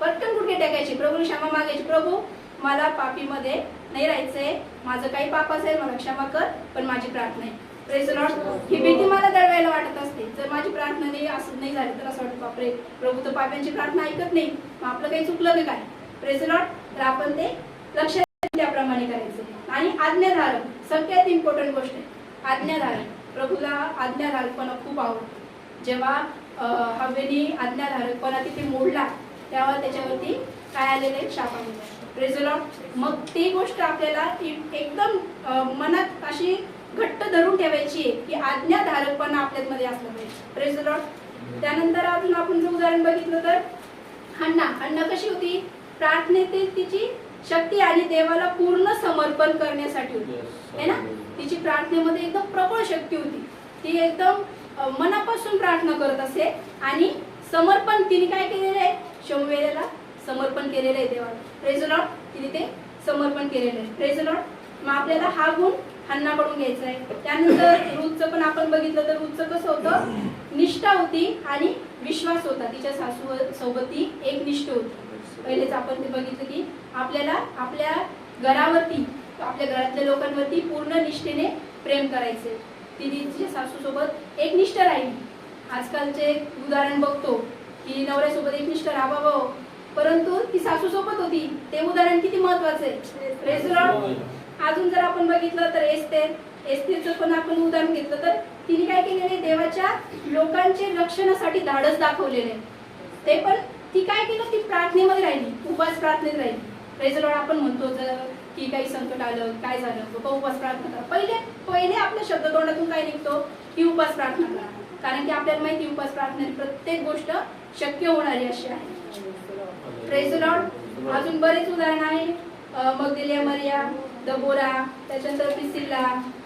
पटकन गुडघे टाकायचे, प्रभूला क्षमा मागायची, प्रभू मला पापीमध्ये नाही राहायचंय, माझं काही पाप असेल मला क्षमा कर, पण माझी प्रार्थना आहे. Praise the Lord. ही भीती मला दडवायला वाटत असते, जर माझी प्रार्थना नाही असं नाही झाली तर असं वाटतं बापरे प्रभू तर पाप्यांची प्रार्थना ऐकत नाही, मग आपलं काही चुकलं नाही काय. Praise the Lord. तर आपण ते लक्षात त्याप्रमाणे करायचं. आणि आज्ञाधारक सगळ्यात इम्पॉर्टंट गोष्ट आहे, आज्ञाधारक. प्रभूला आज्ञाधारकपणा खूप आवडतो. जेव्हा हवेनी आज्ञाधारकपणा तिथे मोडला, तेव्हा त्याच्यावरती काय आलेले, शाप आलेले. Praise the Lord. मग ती गोष्ट आपल्याला एकदम मनात अशी घट्ट धरून ठेवायची आहे की आज्ञाधारकपणा आपल्यामध्ये असलं पाहिजे. Praise the Lord. त्यानंतर अजून आपण जर उदाहरण बघितलं तर हन्ना कशी होती, प्रार्थनेतील तिची शक्ती आणि देवाला पूर्ण समर्पण करण्यासाठी होती, है ना. तिची प्रार्थनेमध्ये एकदम प्रबळ शक्ती होती, ती एकदम मनापासून प्रार्थना करत असे आणि समर्पण तिने काय केलेलं आहे, शमूएलाला समर्पण केलेलं आहे देवाला. Praise the Lord. तिने ते समर्पण केलेलं आहे. Praise the Lord. मग आपल्याला हा गुण हन्नाकडून घ्यायचा आहे. त्यानंतर रूथचं पण आपण बघितलं तर रूथचं कसं होतं, निष्ठा होती आणि विश्वास होता. तिच्या सासू सोबत ती एक निष्ठ होती. पहिलेच आपण ते बघितलं की आपल्याला आपल्या घरावरती, आपल्या घरातल्या लोकांवरती पूर्ण निष्ठेने प्रेम करायचे. तिने तिच्या सासू सोबत एक निष्ठ राहिली. आजकालचे उदाहरण बघतो की नवऱ्यासोबत एक निष्ठ राहावा, परंतु ती सासू सोबत होती, ते उदाहरण किती महत्वाचं आहे. Praise the Lord. अजून जर आपण बघितलं तर एस्तेरचं पण आपण उदाहरण घेतलं तर तिने काय केलेले, देवाच्या लोकांचे रक्षणासाठी धाडस दाखवलेले. ते पण ती काय केलं, ती प्रार्थनेमध्ये राहिली, उपास प्रार्थनेत राहिली. Praise the Lord. आपण म्हणतो जर की काही संकट आलं, काय झालं, बाबा उपास प्रार्थना करा. पहिले आपल्या शब्द तोंडातून काय निघतो की उपास प्रार्थना करा. कारण की आपल्याला माहिती उपवास प्रार्थनेने प्रत्येक गोष्ट शक्य होणारी अशी आहे. Praise the Lord. अजून बरेच उदाहरण आहे. मगदलिया मरिया, दबोरा, त्याच्यानंतर प्रिसिल्ला,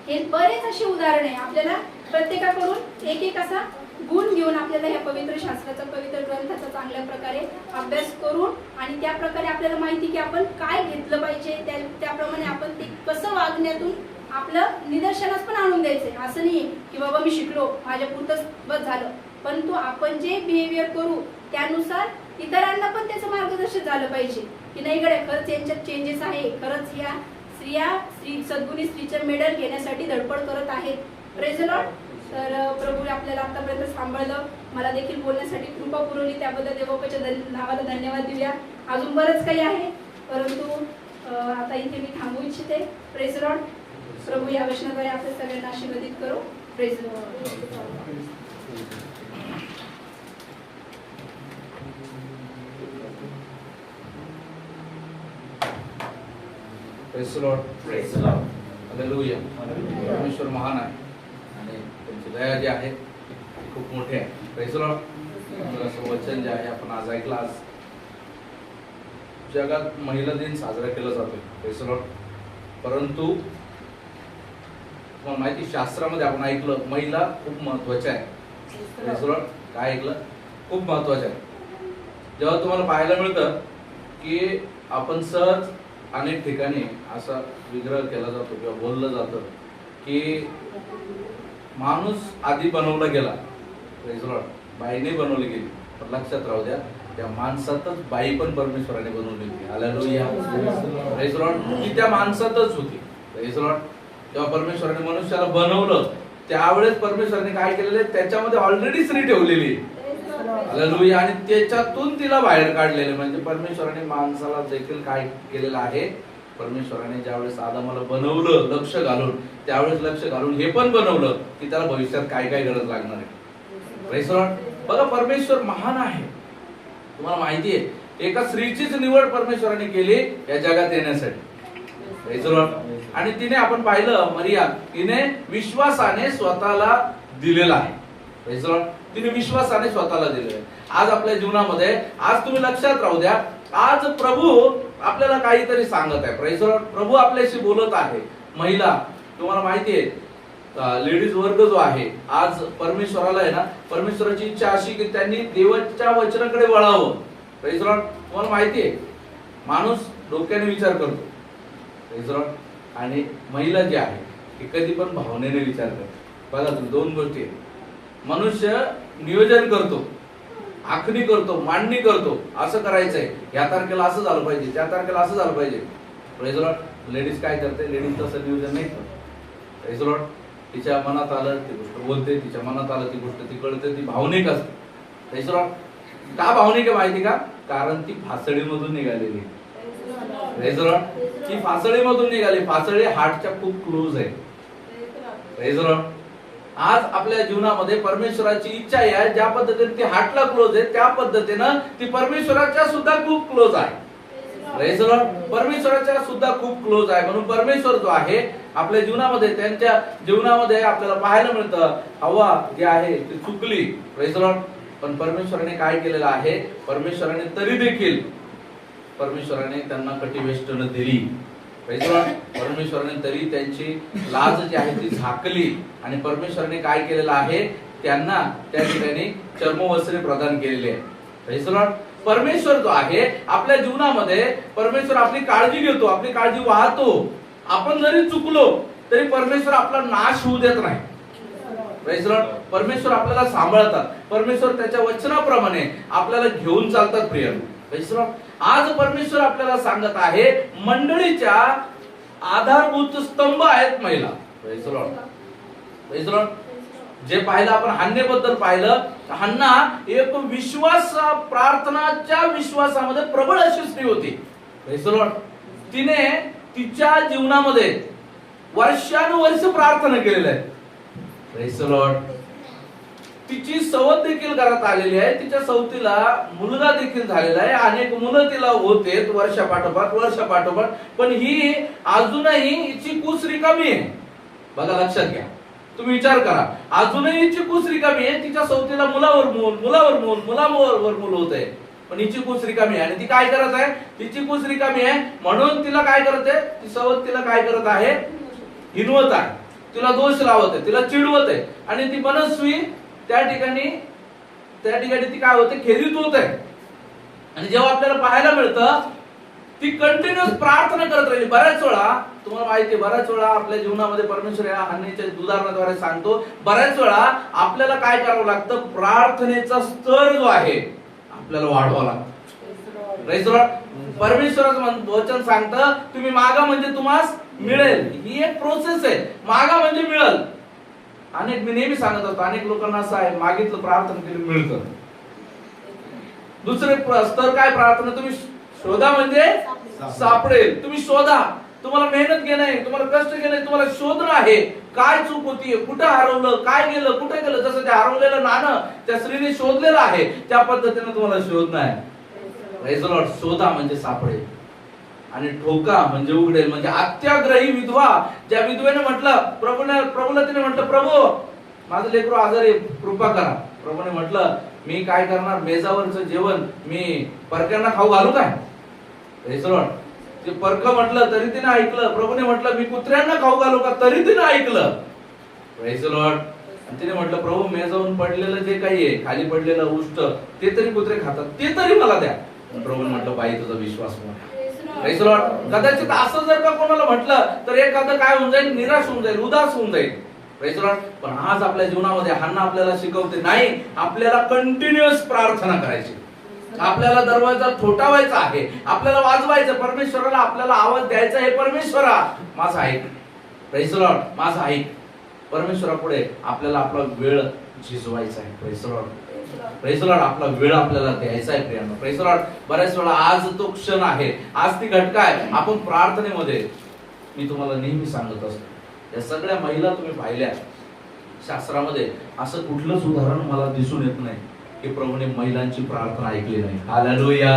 हे बरेच अशी उदाहरणे आपल्याला प्रत्येकाकडून एक एक असा गुण घेऊन आपल्याला ह्या पवित्र शास्त्राचा, पवित्र ग्रंथाचा चांगल्या प्रकारे अभ्यास करून आणि त्या प्रकारे आपल्याला माहिती की आपण काय घेतलं पाहिजे, त्याप्रमाणे आपण ते कसं वागण्यातून आपलं निदर्शनास पण आणून द्यायचंय. असं नाही की बाबा मी शिकलो माझ्या पुरतच बस झालं, परंतु आपण जे बिहेवियर करू त्यानुसार इतरांना पण त्याचं मार्गदर्शन झालं पाहिजे की नाही गड्या खरंच यांच्यात चेंजेस आहे, खरंच या स्त्रिया सद्गुणी स्त्रीचं मेडल घेण्यासाठी धडपड करत आहेत. Praise the Lord. तर प्रभू आपल्याला आतापर्यंत सांभाळलं, मला देखील बोलण्यासाठी कृपा पुरवली, त्याबद्दल देवाच्या नावाला धन्यवाद देऊया. अजून बरंच काही आहे, परंतु आता इथे मी थांबू इच्छिते. Praise the Lord. प्रभू या वचनाद्वारे आपल्या सगळ्यांना आशीर्वादित करो. Praise the Lord. Praise the Lord. Praise the Lord. Hallelujah. परमेश्वर महान आहे आणि त्यांची दया जी आहे ती खूप मोठी आहे. Praise the Lord. आपलं वचन जे आहे आपण आज ऐकलं. आज जगात महिला दिन साजरा केला जातोय. Praise the Lord. परंतु तुम्हाला माहिती शास्त्रामध्ये आपण ऐकलं महिला खूप महत्वाच्या आहे. Praise the Lord. काय ऐकलं? खूप महत्वाचं आहे. जेव्हा तुम्हाला पाहायला मिळतं की आपण सहज अनेक ठिकाणी असा विग्रह केला जातो किंवा बोललं जातं की माणूस आधी बनवला गेला, प्रेज द लॉर्ड, बाईने बनवली गेली. पण लक्षात राहू द्या त्या माणसातच बाई पण परमेश्वराने बनवली होती. हालेलुया. Praise the Lord. ती त्या माणसातच होती. Praise the Lord. जेव्हा परमेश्वराने मनुष्याला बनवलं त्यावेळेस परमेश्वराने काय केलेलं आहे, त्याच्यामध्ये ऑलरेडी स्त्री ठेवलेली. हालेलुया. आणि त्याच्यातून तिला बाहेर काढलेले. म्हणजे परमेश्वराने माणसाला देखील काय केलेलं आहे, परमेश्वराने ज्यावेळेस आदामाला बनवलं लक्ष घालून, त्यावेळेस लक्ष घालून हे पण बनवलं की त्याला भविष्यात काय काय गरज लागणार आहे. Praise the Lord. बघा परमेश्वर महान आहे. तुम्हाला माहिती आहे एका स्त्रीचीच निवड परमेश्वराने केली या जगात येण्यासाठी. Praise the Lord. आणि तिने आपण पाहिलं मरिया, तिने विश्वासाने स्वतःला दिलेला आहे. Praise the Lord. तिने विश्वासाने स्वतःला दिलेलं आहे. आज आपल्या जीवनामध्ये आज तुम्ही लक्षात राहू द्या, आज प्रभू आपल्याला काहीतरी सांगत आहे. Praise the Lord. प्रभू आपल्याशी बोलत आहे. महिला, तुम्हाला माहिती आहे लेडीज वर्ग जो आहे आज परमेश्वराला आहे ना, परमेश्वराची इच्छा अशी की त्यांनी देवाच्या वचनाकडे वळावं. Praise the Lord. तुम्हाला माहिती आहे माणूस डोक्याने विचार करतो. Praise the Lord. आणि महिला जी आहे ती कधी पण भावनेने विचार करते. बघा तुम्ही दोन गोष्टी आहेत. मनुष्य नियोजन करतो, आखणी करतो, मांडणी करतो, असं करायचंय, या तारखेला असं झालं पाहिजे, त्या तारखेला असं झालं पाहिजे. Praise the Lord. लेडीज काय करते, लेडीज तसं नियोजन नाही करत. Praise the Lord. तिच्या मनात आलं ती गोष्ट बोलते, तिच्या मनात आलं ती गोष्ट ती कळते, ती भावनिक असते. Praise the Lord. का भावनिक आहे माहिती का? कारण ती फासडीमधून निघालेली. Praise the Lord. ती फासडीमधून निघाली. फासडी हार्टच्या खूप क्लोज आहे. Praise the Lord. आज आपल्या जीवनामध्ये परमेश्वराची इच्छा आहे, ज्या पद्धतीने ती हार्टला क्लोज आहे त्या पद्धतीनं ती परमेश्वराच्या सुद्धा खूप क्लोज आहे. Praise the Lord. परमेश्वराच्या सुद्धा खूप क्लोज आहे. म्हणून परमेश्वर जो आहे आपल्या जीवनामध्ये, त्यांच्या जीवनामध्ये आपल्याला पाहायला मिळतं हवा जी आहे ती चुकली. Praise the Lord. पण परमेश्वराने काय केलेलं आहे, परमेश्वराने तरी देखील परमेश्वराने त्यांना कटिवेष्टन दिली. Praise the Lord. परमेश्वराने तरी त्यांची लाज जी आहे ती झाकली आणि परमेश्वराने काय केलेलं आहे, त्यांना त्या ठिकाणी चर्मवस्त्रे प्रदान केलेली आहे. Praise the Lord. परमेश्वर जो आहे आपल्या जीवनामध्ये, परमेश्वर आपली काळजी घेतो, आपली काळजी वाहतो. आपण जरी चुकलो तरी परमेश्वर आपला नाश होऊ देत नाही. Praise the Lord. परमेश्वर आपल्याला सांभाळतात. परमेश्वर त्याच्या वचनाप्रमाणे आपल्याला घेऊन चालतात. प्रिय प्रेज द लॉर्ड. आज परमेश्वर आपल्याला सांगत आहे मंडळीच्या आधारभूत स्तंभ आहेत महिला. Praise the Lord. Praise the Lord. जे पाहिलं आपण हन्नेबद्दल पाहिलं, हन्ना एक विश्वास, प्रार्थनाच्या विश्वासामध्ये प्रबळ अशी स्त्री होती. Praise the Lord. तिने तिच्या जीवनामध्ये वर्षानुवर्ष प्रार्थना केलेल्या आहे. Praise the Lord. तिची सवत देखील घरात आलेली आहे. तिच्या सवतीला मुलगा देखील झालेला आहे. अनेक मुलं तिला होते वर्षापाठोपाठ, पण ही अजूनही हिची कुस रिकामी आहे. बघा लक्षात घ्या. तुम्ही विचार करा, अजूनही हिची कुस रिकामी आहे, तिच्या सवतीला मुलावर मूल मुलावर मूल मुलावर मूल होत आहे, पण हिची कुस रिकामी आहे. आणि ती काय करत आहे, तिची कुस रिकामी आहे म्हणून तिला काय करत आहे, ती सवत तिला काय करत आहे, हिनवत आहे, तिला दोष लावत आहे, तिला चिडवत आहे. आणि ती मनस्वी त्या ठिकाणी ती काय होते, खेदित होत आहे. आणि जेव्हा आपल्याला पाहायला मिळतं ती कंटिन्युअस प्रार्थना करत राहिली. बऱ्याच वेळा तुम्हाला माहिती आहे, बऱ्याच वेळा आपल्या जीवनामध्ये परमेश्वर या हन्नेच्या उदाहरणाद्वारे सांगतो, बऱ्याच वेळा आपल्याला काय करावं लागतं, प्रार्थनेचा स्तर जो आहे आपल्याला वाढवावा लागतो. परमेश्वराचं वचन सांगतं, तुम्ही मागा म्हणजे तुम्हाला मिळेल. ही एक प्रोसेस आहे, मागा म्हणजे मिळेल. मी नेहमी सांगत असतो, अनेक लोकांना असं आहे, मागितलं प्रार्थना केली मिळतं. दुसरे स्तर काय, प्रार्थना तुम्ही शोधा म्हणजे सापडेल. तुम्ही शोधा, तुम्हाला मेहनत घेणं आहे, तुम्हाला कष्ट घेणं आहे, तुम्हाला शोधणं आहे, काय चूक होतीये, कुठं हरवलं, काय गेलं, कुठे गेलं. जसं ते हरवलेलं नाणं त्या स्त्रीने शोधलेलं आहे, त्या पद्धतीने तुम्हाला शोधणं आहे. Praise the Lord. शोधा म्हणजे सापडेल आणि ठोका म्हणजे उघडेल. म्हणजे अत्याग्रही विधवा, ज्या विधवेने म्हटलं, प्रभूला तिने म्हटलं, प्रभू माझं लेकरू आजारी, कृपा करा. प्रभूने म्हटलं, मी काय करणार, मेजावरचं जेवण मी परक्यांना खाऊ घालू काय. Praise the Lord. ते परक म्हटलं तरी तिने ऐकलं. प्रभूने म्हटलं, मी कुत्र्यांना खाऊ घालू का, तरी तिने ऐकलं. Praise the Lord. आणि तिने म्हटलं, प्रभू मेजावरून पडलेलं जे काही आहे, खाली पडलेलं उष्ट, ते तरी कुत्रे खातात, ते तरी मला द्या. प्रभूने म्हटलं, बाई तुझा विश्वास मोठा. Praise the Lord. कदाचित असं जर का कोणाला म्हटलं तर एखादं काय होऊन जाईल, निराश होऊन जाईल, उदास होऊन जाईल. Praise the Lord. पण आज आपल्या जीवनामध्ये हन्ना आपल्याला शिकवते, नाही, आपल्याला कंटिन्युअस प्रार्थना करायची, आपल्याला दरवाजा ठोठावायचा आहे, आपल्याला वाजवायचं, परमेश्वराला आपल्याला आवाज द्यायचा आहे, परमेश्वरा माझा ऐक. Praise the Lord. माझा ऐक. परमेश्वरापुढे आपल्याला आपला वेळ झिजवायचा आहे. Praise the Lord. Praise the Lord. आपला वेळ आपल्याला द्यायचा आहे प्रियांनो. Praise the Lord. बऱ्याच वेळा आज तो क्षण आहे, आज ती घटका आहे. आपण प्रार्थनेमध्ये, मी तुम्हाला नेहमी सांगत असतो, या सगळ्या महिला तुम्ही पाहिल्या, शास्त्रामध्ये असं कुठलंच उदाहरण मला दिसून येत नाही की प्रभूने महिलांची प्रार्थना ऐकली नाही. हालेलुया.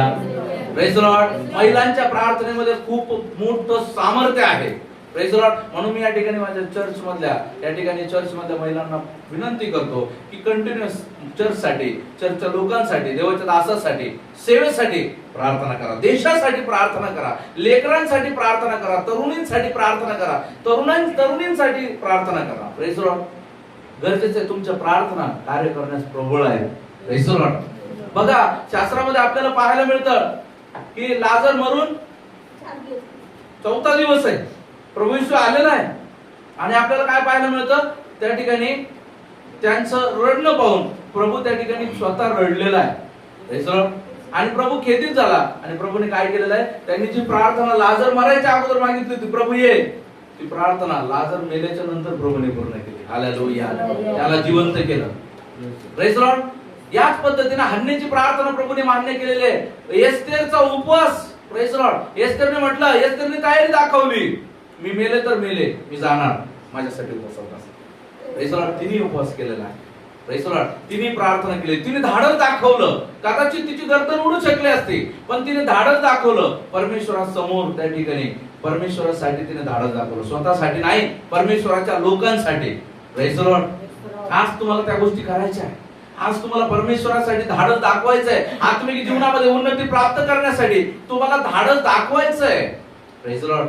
Praise the Lord. महिलांच्या प्रार्थनेमध्ये खूप मोठं सामर्थ्य आहे. Praise the Lord. म्हणून मी या ठिकाणी माझ्या चर्च मधल्या महिलांना विनंती करतो की कंटिन्युअस चर्चसाठी, चर्चच्या लोकांसाठी, देवाच्या दासासाठी, सेवेसाठी प्रार्थना करा, देशासाठी प्रार्थना करा, लेकरांसाठी प्रार्थना करा, तरुणींसाठी प्रार्थना करा, तरुणींसाठी प्रार्थना करा. Praise the Lord. गरजेचं आहे, तुमच्या प्रार्थना कार्य करण्यास प्रबळ आहे. Praise the Lord. बघा, शास्त्रामध्ये आपल्याला पाहायला मिळतं की लाजर मरून 4था दिवस आहे, प्रभू येशू आलेला आहे. आणि आपल्याला काय पाहायला मिळतं, त्या ठिकाणी त्यांचं रडणं पाहून प्रभू त्या ठिकाणी स्वतः रडलेला आहे. Praise the Lord. आणि प्रभू खेदित झाला. आणि प्रभूने काय केलेलं आहे, त्यांनी जी प्रार्थना लाजर मरायच्या अगोदर मागितली होती, प्रभू ये, ती प्रार्थना लाजर मेल्याच्या नंतर प्रभूने पूर्ण केली. हालेलुया. त्याला जिवंत केलं. Praise the Lord. याच पद्धतीने हन्नेची प्रार्थना प्रभूने मान्य केलेली आहे. एस्तेरचा उपवास. Praise the Lord. एस्तेरने म्हटलं, एस्तेरने तयारी दाखवली, मी मेले तर मेले, मी जाणार, माझ्यासाठी उपवास होता. Praise the Lord. तिने उपवास केलेला आहे. Praise the Lord. तिने प्रार्थना केली, तिने धाडस दाखवलं. कदाचित तिची गर्दन उडू शकली असती, पण तिने धाडस दाखवलं परमेश्वरासमोर. त्या ठिकाणी परमेश्वरासाठी तिने धाडस दाखवलं, स्वतःसाठी नाही, परमेश्वराच्या लोकांसाठी. Praise the Lord. आज तुम्हाला त्या गोष्टी करायच्या आहे. आज तुम्हाला परमेश्वरासाठी धाडस दाखवायचं आहे. आत्मिक जीवनामध्ये उन्नती प्राप्त करण्यासाठी तुम्हाला धाडस दाखवायचं आहे. Praise the Lord.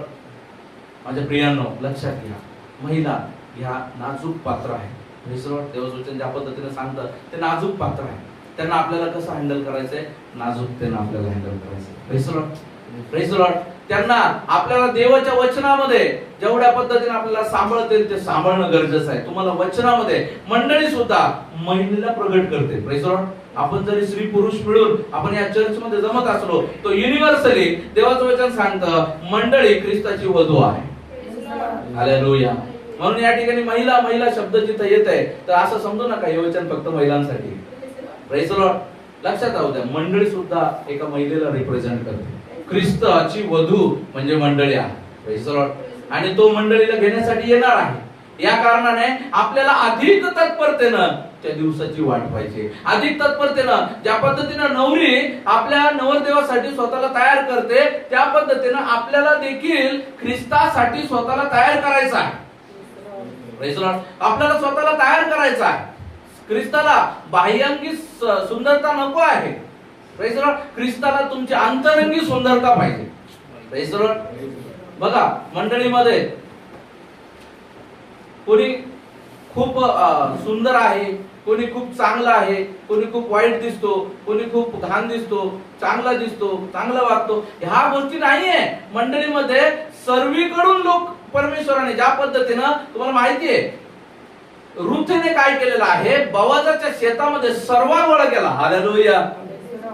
माझ्या प्रियांनो, लक्षात घ्या, महिला ह्या नाजूक पात्र आहे. Praise the Lord. देववचन ज्या पद्धतीने सांगतं ते नाजूक पात्र आहे. त्यांना आपल्याला कसं हँडल करायचंय, नाजूकतेने आपल्याला हँडल करायचंय. Praise the Lord. Praise the Lord. त्यांना आपल्याला देवाच्या वचनामध्ये जेवढ्या पद्धतीने आपल्याला सांभाळता येईल ते सांभाळणं गरजेचं आहे. तुम्हाला वचनामध्ये मंडळी सुद्धा महिलेला प्रगट करते. Praise the Lord. आपण जरी स्त्री पुरुष मिळून आपण या चर्च मध्ये जमत असलो, तो युनिव्हर्सली देवाचं वचन सांगतं मंडळी ख्रिस्ताची वधू आहे. हालेलुया. म्हणून या ठिकाणी महिला शब्द जिथं येत आहे तर असं समजू नका हे वचन फक्त महिलांसाठी. Praise the Lord. लक्षात राहू द्या, मंडळी सुद्धा एका महिलेला रिप्रेझेंट करते. ख्रिस्ताची वधू म्हणजे मंडळी आहे. Praise the Lord. आणि तो मंडळीला घेण्यासाठी येणार आहे. या कारणाने आपल्याला अधिक तत्परतेनं त्या दिवसाची वाट पाहिजे. अधिक तत्परतेनं ज्या पद्धतीनं नवरी आपल्या नवरदेवासाठी स्वतःला तयार करते, त्या पद्धतीनं आपल्याला देखील ख्रिस्तासाठी स्वतःला तयार करायचं आहे. Praise Lord. आपल्याला स्वतःला तयार करायचं आहे. ख्रिस्ताला बाह्यांगी सुंदरता नको आहे. Praise Lord. ख्रिस्ताला तुमची अंतरंगी सुंदरता पाहिजे. Praise Lord. बघा मंडळीमध्ये कोणी खूप सुंदर आहे, कोणी खूप चांगला आहे, कोणी खूप वाईट दिसतो, कोणी खूप घाण दिसतो, चांगला दिसतो, चांगला वागतो. ह्या गोष्टी नाहीये मंडळीमध्ये. सर्वीकडून लोक परमेश्वराने ज्या पद्धतीनं तुम्हाला माहिती आहे रुथेने काय केलेलं आहे, बोआजाच्या शेतामध्ये सर्व गोळा केला. हालेलुया.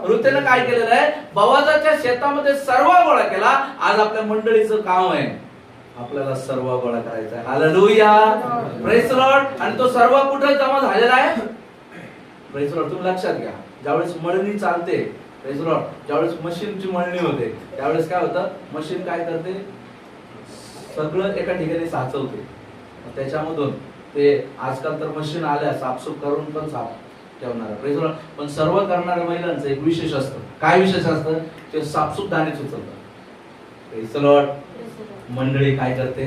रुथेने काय केलेलं आहे, बोआजाच्या शेतामध्ये सर्व गोळा केला. आज आपल्या मंडळीचं काम आहे आपल्याला सर्व गोळा करायचा आहे. हालेलुया. Praise Lord. आणि तो सर्व कुठे जमा झालेला आहे? Praise Lord. तुम्ही लक्षात घ्या, ज्यावेळेस मळणी चालते, प्रेज लॉर्ड, ज्यावेळेस मशीनची मळणी होते त्यावेळेस काय होतं, मशीन काय करते, सगळं एका ठिकाणी साचवते. त्याच्यामधून ते आजकाल तर मशीन आल्या साफसूफ करून पण साफ ठेवणार. Praise Lord. पण सर्व करणाऱ्या महिलांचं एक विशेष असतं. काय विशेष असतं? ते साफसूफ दाणेच उचलतात. Praise Lord. मंडळी काय करते,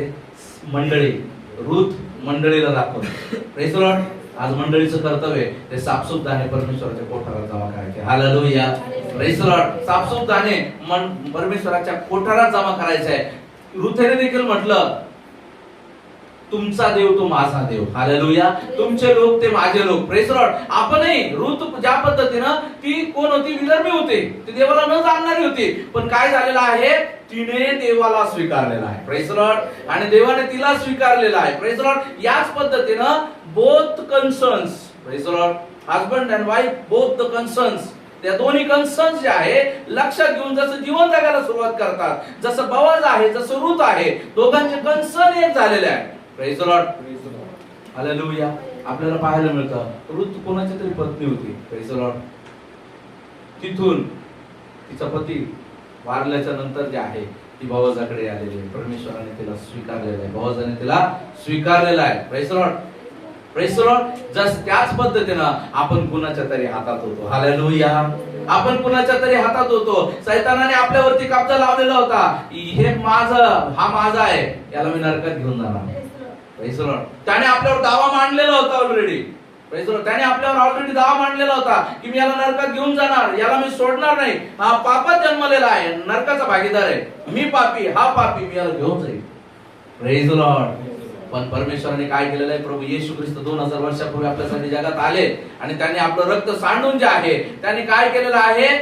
मंडळी रूथ मंडळीला दाखवते. Praise Lord. आज मंडळीचं कर्तव्य ते साफसूफ दाणे परमेश्वराच्या कोठारात जमा करायचे. हालेलुया. Praise Lord. साफसूफ दाणे परमेश्वराच्या कोठारात जमा करायचे आहे. रुथेने देखील म्हटलं तुमचा देव तो माझा देव. हालेलुया. तुमचे लोक ते माझे लोक. Praise Lord. आपणही रूथ ज्या पद्धतीनं ती कोण होती, विधर्मी होती, ती देवाला न जाणणारी होती, पण काय झालेलं आहे, तिने देवाला स्वीकारलेला आहे. Praise Lord. आणि देवाने तिला स्वीकारलेला आहे. Praise Lord. याच पद्धतीनं both concerns, praise Lord, husband and wife both the concerns, त्या दोन्ही कन्सर्न्स जे आहे लक्षात घेऊन जसं जीवन जगायला सुरुवात करतात, जसं बोआज आहे, जसं रूथ आहे, दोघांचे कन्सर्न एक झालेले आहे. Praise Lord. हालेलुया. आपल्याला पाहायला मिळतं रूथ कोणाची तरी पत्नी होती. Praise Lord. तिथून तिचा पती वारल्याच्या नंतर जे आहे ती बोआजाकडे आलेली आहे. परमेश्वराने तिला स्वीकारलेलं आहे. बोआजाने तिला स्वीकारलेलं आहे. Praise Lord. Praise Lord. जस त्याच पद्धतीनं आपण कुणाच्या तरी हातात होतो. हालेलुया. आपण कुणाच्या तरी हातात होतो. शैतानाने आपल्यावरती कब्जा लावलेला होता. हे माझं, हा माझा आहे, याला मी नरकात घेऊन जाणार. Praise Lord. त्याने आपल्यावर दावा मांडलेला होता ऑलरेडी. Praise Lord. त्याने आपल्यावर ऑलरेडी दावा मांडलेला होता की मी याला नरकात घेऊन जाणार, याला मी सोडणार नाही. हा पापात जन्मलेला आहे, नरकाचा भागीदार आहे. मी पापी, हा पापी, मी याला घेऊन जाईल. Praise Lord. पण परमेश्वराने काय केलेलं आहे, प्रभू येशू ख्रिस्त 2000 वर्षापूर्वी आपल्यासाठी जगात आले आणि त्यांनी आपलं रक्त सांडून जे आहे त्यांनी काय केलेलं आहे,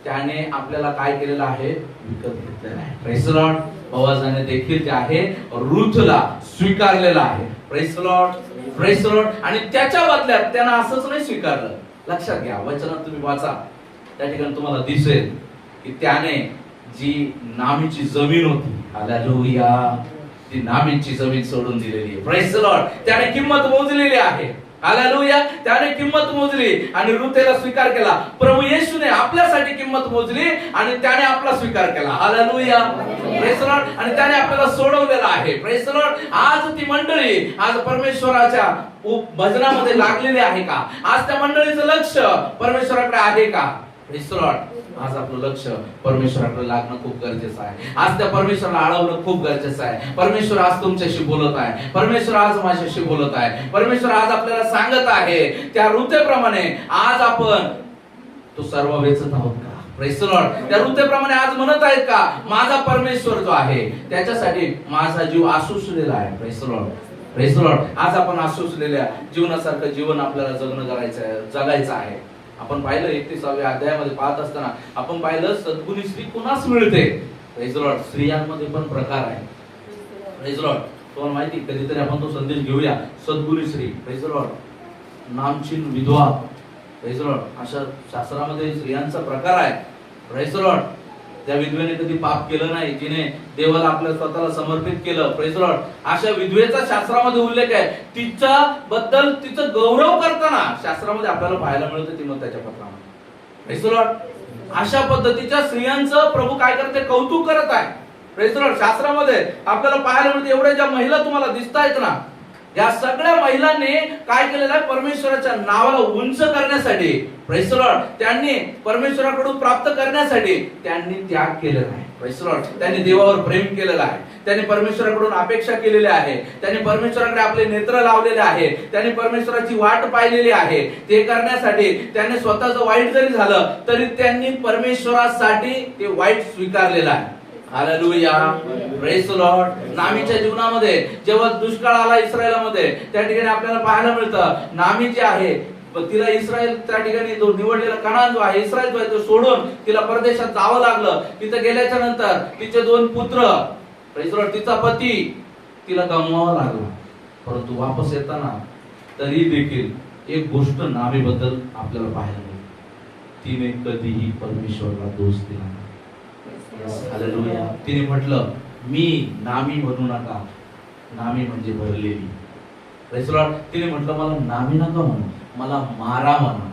त्याने आपल्याला काय केलेलं आहे, विकत घेतलेलं आहे. Praise Lord. बोआजाने देखील जे आहे रूथला स्वीकारलेला आहे. Praise Lord. Praise Lord. आणि त्याच्या बदल्यात त्यानं असंच नाही स्वीकारलं. लक्षात घ्या, वचनात तुम्ही वाचा, त्या ठिकाणी तुम्हाला दिसेल की त्याने जी नामीची जमीन होती, हालेलुया, ती नामीची जमीन सोडून दिलेली आहे. Praise Lord. त्याने किंमत मोजलेली आहे. हालेलुया. त्याने किंमत मोजली आणि रूथेला स्वीकार केला. प्रभू येशूने आपल्यासाठी किंमत मोजली आणि त्याने आपला स्वीकार केला. हालेलुया. Praise Lord. आणि त्याने आपल्याला सोडवलेला आहे. Praise Lord. आज ती मंडळी आज परमेश्वराच्या भजनामध्ये लागलेली आहे का? आज त्या मंडळीचं लक्ष परमेश्वराकडे आहे का? Praise Lord. आज आपलं लक्ष परमेश्वराकडे लागणं खूप गरजेचं आहे. आज त्या परमेश्वराला आळवणं खूप गरजेचं आहे. परमेश्वर आज तुमच्याशी बोलत आहे. परमेश्वर आज माझ्याशी बोलत आहे. परमेश्वर आज आपल्याला सांगत आहे त्या रूथेप्रमाणे आज आपण तो सर्व वेचत आहोत का? Praise Lord. त्या रूथेप्रमाणे आज म्हणत आहेत का, माझा परमेश्वर जो आहे त्याच्यासाठी माझा जीव आसुसलेला आहे. Praise Lord. Praise Lord. आज आपण आसुसलेल्या जीवनासारखं जीवन आपल्याला जगायचं आहे. आपण पाहिलं 31व्या अध्यायामध्ये पाहत असताना आपण पाहिलं सद्गुणी स्त्री कुणास मिळते. Praise Lord. स्त्रियांमध्ये पण प्रकार आहे. Praise Lord. तुम्हाला माहिती, कधीतरी आपण तो संदेश घेऊया. सद्गुणी स्त्री, प्रेज लॉर्ड, नामचीन विधवा, प्रेज लॉर्ड, अशा शास्त्रामध्ये स्त्रियांचा प्रकार आहे. Praise Lord. त्या विधवेने कधी पाप केलं नाही, जिने देवाला आपल्या स्वतःला समर्पित केलं. Praise Lord. अशा विधवेचा शास्त्रामध्ये उल्लेख आहे. तिच्या बद्दल तिचं गौरव करताना शास्त्रामध्ये आपल्याला पाहायला मिळतं तीमोथेच्या पत्रामध्ये. Praise Lord. अशा पद्धतीच्या स्त्रियांचं प्रभू काय करते, कौतुक करत आहे. Praise Lord. शास्त्रामध्ये आपल्याला पाहायला मिळतं एवढ्या ज्या महिला तुम्हाला दिसतायत ना, या सगळ्या महिलांनी काय केलेलं आहे, परमेश्वराच्या नावाला उंच करण्यासाठी, प्रेज लॉर्ड, त्यांनी परमेश्वराकडून प्राप्त करण्यासाठी त्यांनी त्याग केलेला आहे. Praise the Lord. त्यांनी देवावर प्रेम केलेलं आहे, त्यांनी परमेश्वराकडून अपेक्षा केलेली आहे, त्यांनी परमेश्वराकडे आपले नेत्र लावलेले आहे, त्यांनी परमेश्वराची वाट पाहिलेली आहे. ते करण्यासाठी त्यांनी स्वतःचं वाईट जरी झालं तरी त्यांनी परमेश्वरासाठी ते वाईट स्वीकारलेलं आहे. Hallelujah, praise the Lord. नामीच्या जीवनामध्ये जेव्हा दुष्काळ आला इस्रायलामध्ये, त्या ठिकाणी आपल्याला पाहायला मिळतं नामी जे आहे तिला इस्रायल त्या ठिकाणी जो निवडलेला कनान जो आहे, इस्रायल जो आहे तो सोडून तिला परदेशात जावं लागलं. तिथे गेल्याच्या नंतर तिचे 2 पुत्र, प्रेज द लॉर्ड, तिचा पती तिला गमवावा लागला. परंतु वापस येताना तरी देखील एक गोष्ट नामीबद्दल आपल्याला पाहायला मिळते, तिने कधीही परमेश्वराला दोष दिला नाही. हालेलुया. तिने म्हटलं मी नामी म्हणू नका, नामी म्हणजे भरलेली. Praise the Lord. तिने म्हटलं मला नामी नका म्हणू, मला मारा म्हणा.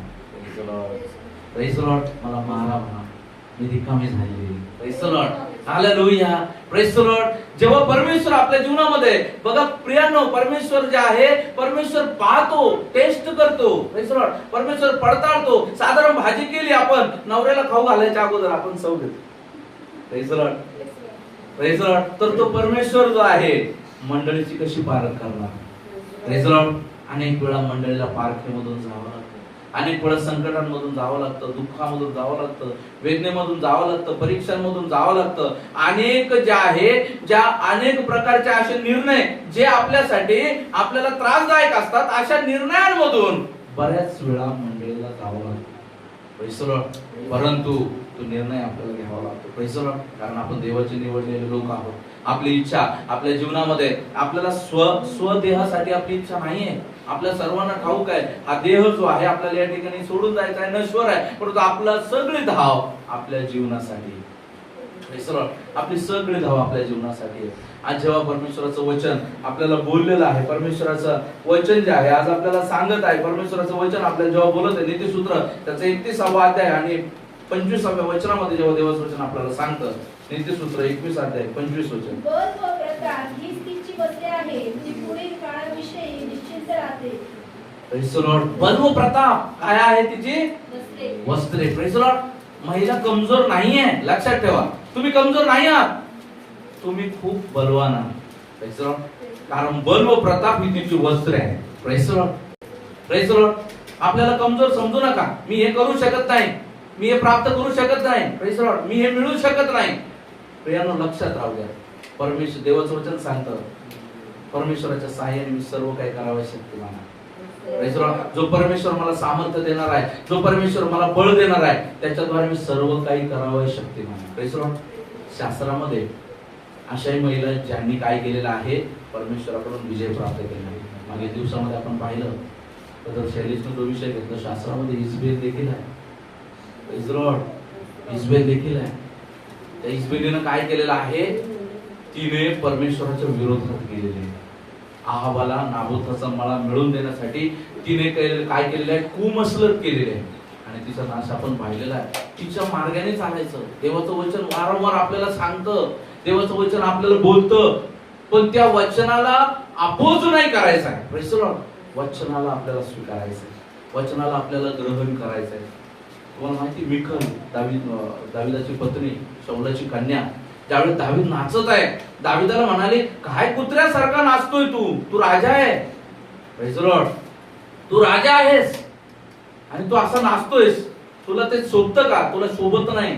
Praise the Lord. मला मारा म्हणा, मी रिकामी झालेली. Praise the Lord. Hallelujah, praise the Lord. जेव्हा परमेश्वर आपल्या जीवनामध्ये, बघा प्रियांनो, परमेश्वर जे आहे, परमेश्वर पाहतो, टेस्ट करतो. Praise the Lord. परमेश्वर पडताळतो. साधारण भाजी केली आपण, नवऱ्याला खाऊ घालायच्या अगोदर आपण चव घेतो. Praise the Lord. Praise the Lord. तर तो परमेश्वर जो आहे मंडळीची कशी पारख करणार. Praise the Lord. अनेक वेळा मंडळीला पारखीमधून जावं लागतं, अनेक वेळा संकटांमधून जावं लागतं, दुःखामधून जावं लागतं, वेदनेमधून जावं लागतं, परीक्षांमधून जावं लागतं. अनेक ज्या अनेक प्रकारचे असे निर्णय जे आपल्यासाठी आपल्याला त्रासदायक असतात, अशा निर्णयांमधून बऱ्याच वेळा मंडळीला जावं लागतं. Praise the Lord. परंतु तो निर्णय आपल्याला घ्यावा लागतो. Praise the Lord. कारण आपण देवाचे निवडलेले लोक आहोत. आपली इच्छा आपल्या जीवनामध्ये, आपल्याला स्वदेहासाठी आपली इच्छा नाहीये. आपल्या सर्वांना ठाऊक आहे हा देह जो आहे आपल्याला या ठिकाणी सोडून जायचा आहे, नश्वर आहे. परंतु आपला सगळी धाव आपल्या जीवनासाठी. Praise the Lord. आपली सगळी धाव आपल्या जीवनासाठी आहे. आज जेव्हा परमेश्वराचं वचन आपल्याला बोललेलं आहे, परमेश्वराचं वचन जे आहे आज आपल्याला सांगत आहे, परमेश्वराचं वचन आपल्याला जेव्हा बोलत आहे, नीतिसूत्र त्याचा 31वा अध्याय आणि 25व्या वचनामध्ये जेव्हा देवाचं वचन आपल्याला सांगतं, नीतिसूत्र 21 अध्याय 25 वचन. बल व प्रताप हीच तिची वस्त्रे आहे, जी पुढील काळाविषयी निश्चिंत राहते. Praise the Lord. बल व प्रताप काय आहे तिची वस्त्रे. वस्त्रे. Praise the Lord. महिला कमजोर नाहीये, लक्षात ठेवा. तुम्ही कमजोर नाही आहात, तुम्ही खूप बलवान आहात. Praise the Lord. कारण बल व प्रताप ही तिची वस्त्रे आहे. Praise the Lord. Praise the Lord. आपल्याला कमजोर समजू नका. मी हे करू शकत नाही, मी हे प्राप्त करू शकत नाही. Praise the Lord. मी हे मिळू शकत नाही. प्रियांनो, लक्षात राहू द्या, परमेश्वर देवाचं वचन सांगतं परमेश्वराच्या सहाय्याने मी सर्व काही करावे शक्तिमान आहे. Praise the Lord. जो परमेश्वर मला सामर्थ्य देणार आहे, जो परमेश्वर मला बळ देणार आहे, त्याच्याद्वारे मी सर्व काही करावे शक्तिमान आहे. Praise the Lord. शास्त्रामध्ये अशाही महिला ज्यांनी काय केलेलं आहे, परमेश्वराकडून विजय प्राप्त केला आहे. मागे दिवसामध्ये आपण पाहिलं तर शैलेशने जो विषय घेतला, शास्त्रामध्ये इजबेल देखील आहे. Praise the Lord. इजबेल देखील आहे. त्या इजबेलीनं काय केलेलं आहे, तिने परमेश्वराच्या विरोधात केलेले आहे. आहाबाला नाबोथाचा मळा मिळवून देण्यासाठी तिने काय केलेलं आहे, कुमसलत केलेले आहे. आणि तिचा नाश आपण पाहिलेला आहे. तिच्या मार्गाने चालायचं. देवाचं वचन वारंवार आपल्याला सांगतं, देवाचं वचन आपल्याला बोलतं, पण त्या वचनाला अपोज नाही करायचं आहे. Praise the Lord. वचनाला आपल्याला स्वीकारायचं आहे, वचनाला आपल्याला ग्रहण करायचं आहे. तुम्हाला माहिती, मिखल दाविदाची पत्नी, शौलाची कन्या, ज्यावेळी दावीद नाचत आहे, दाविदाला म्हणाले, काय कुत्र्यासारखा नाचतोय तू राजा आहे. Praise the Lord. तू राजा आहेस आणि तू असा नाचतोयस, तुला ते शोभतं का? तुला शोभत नाही.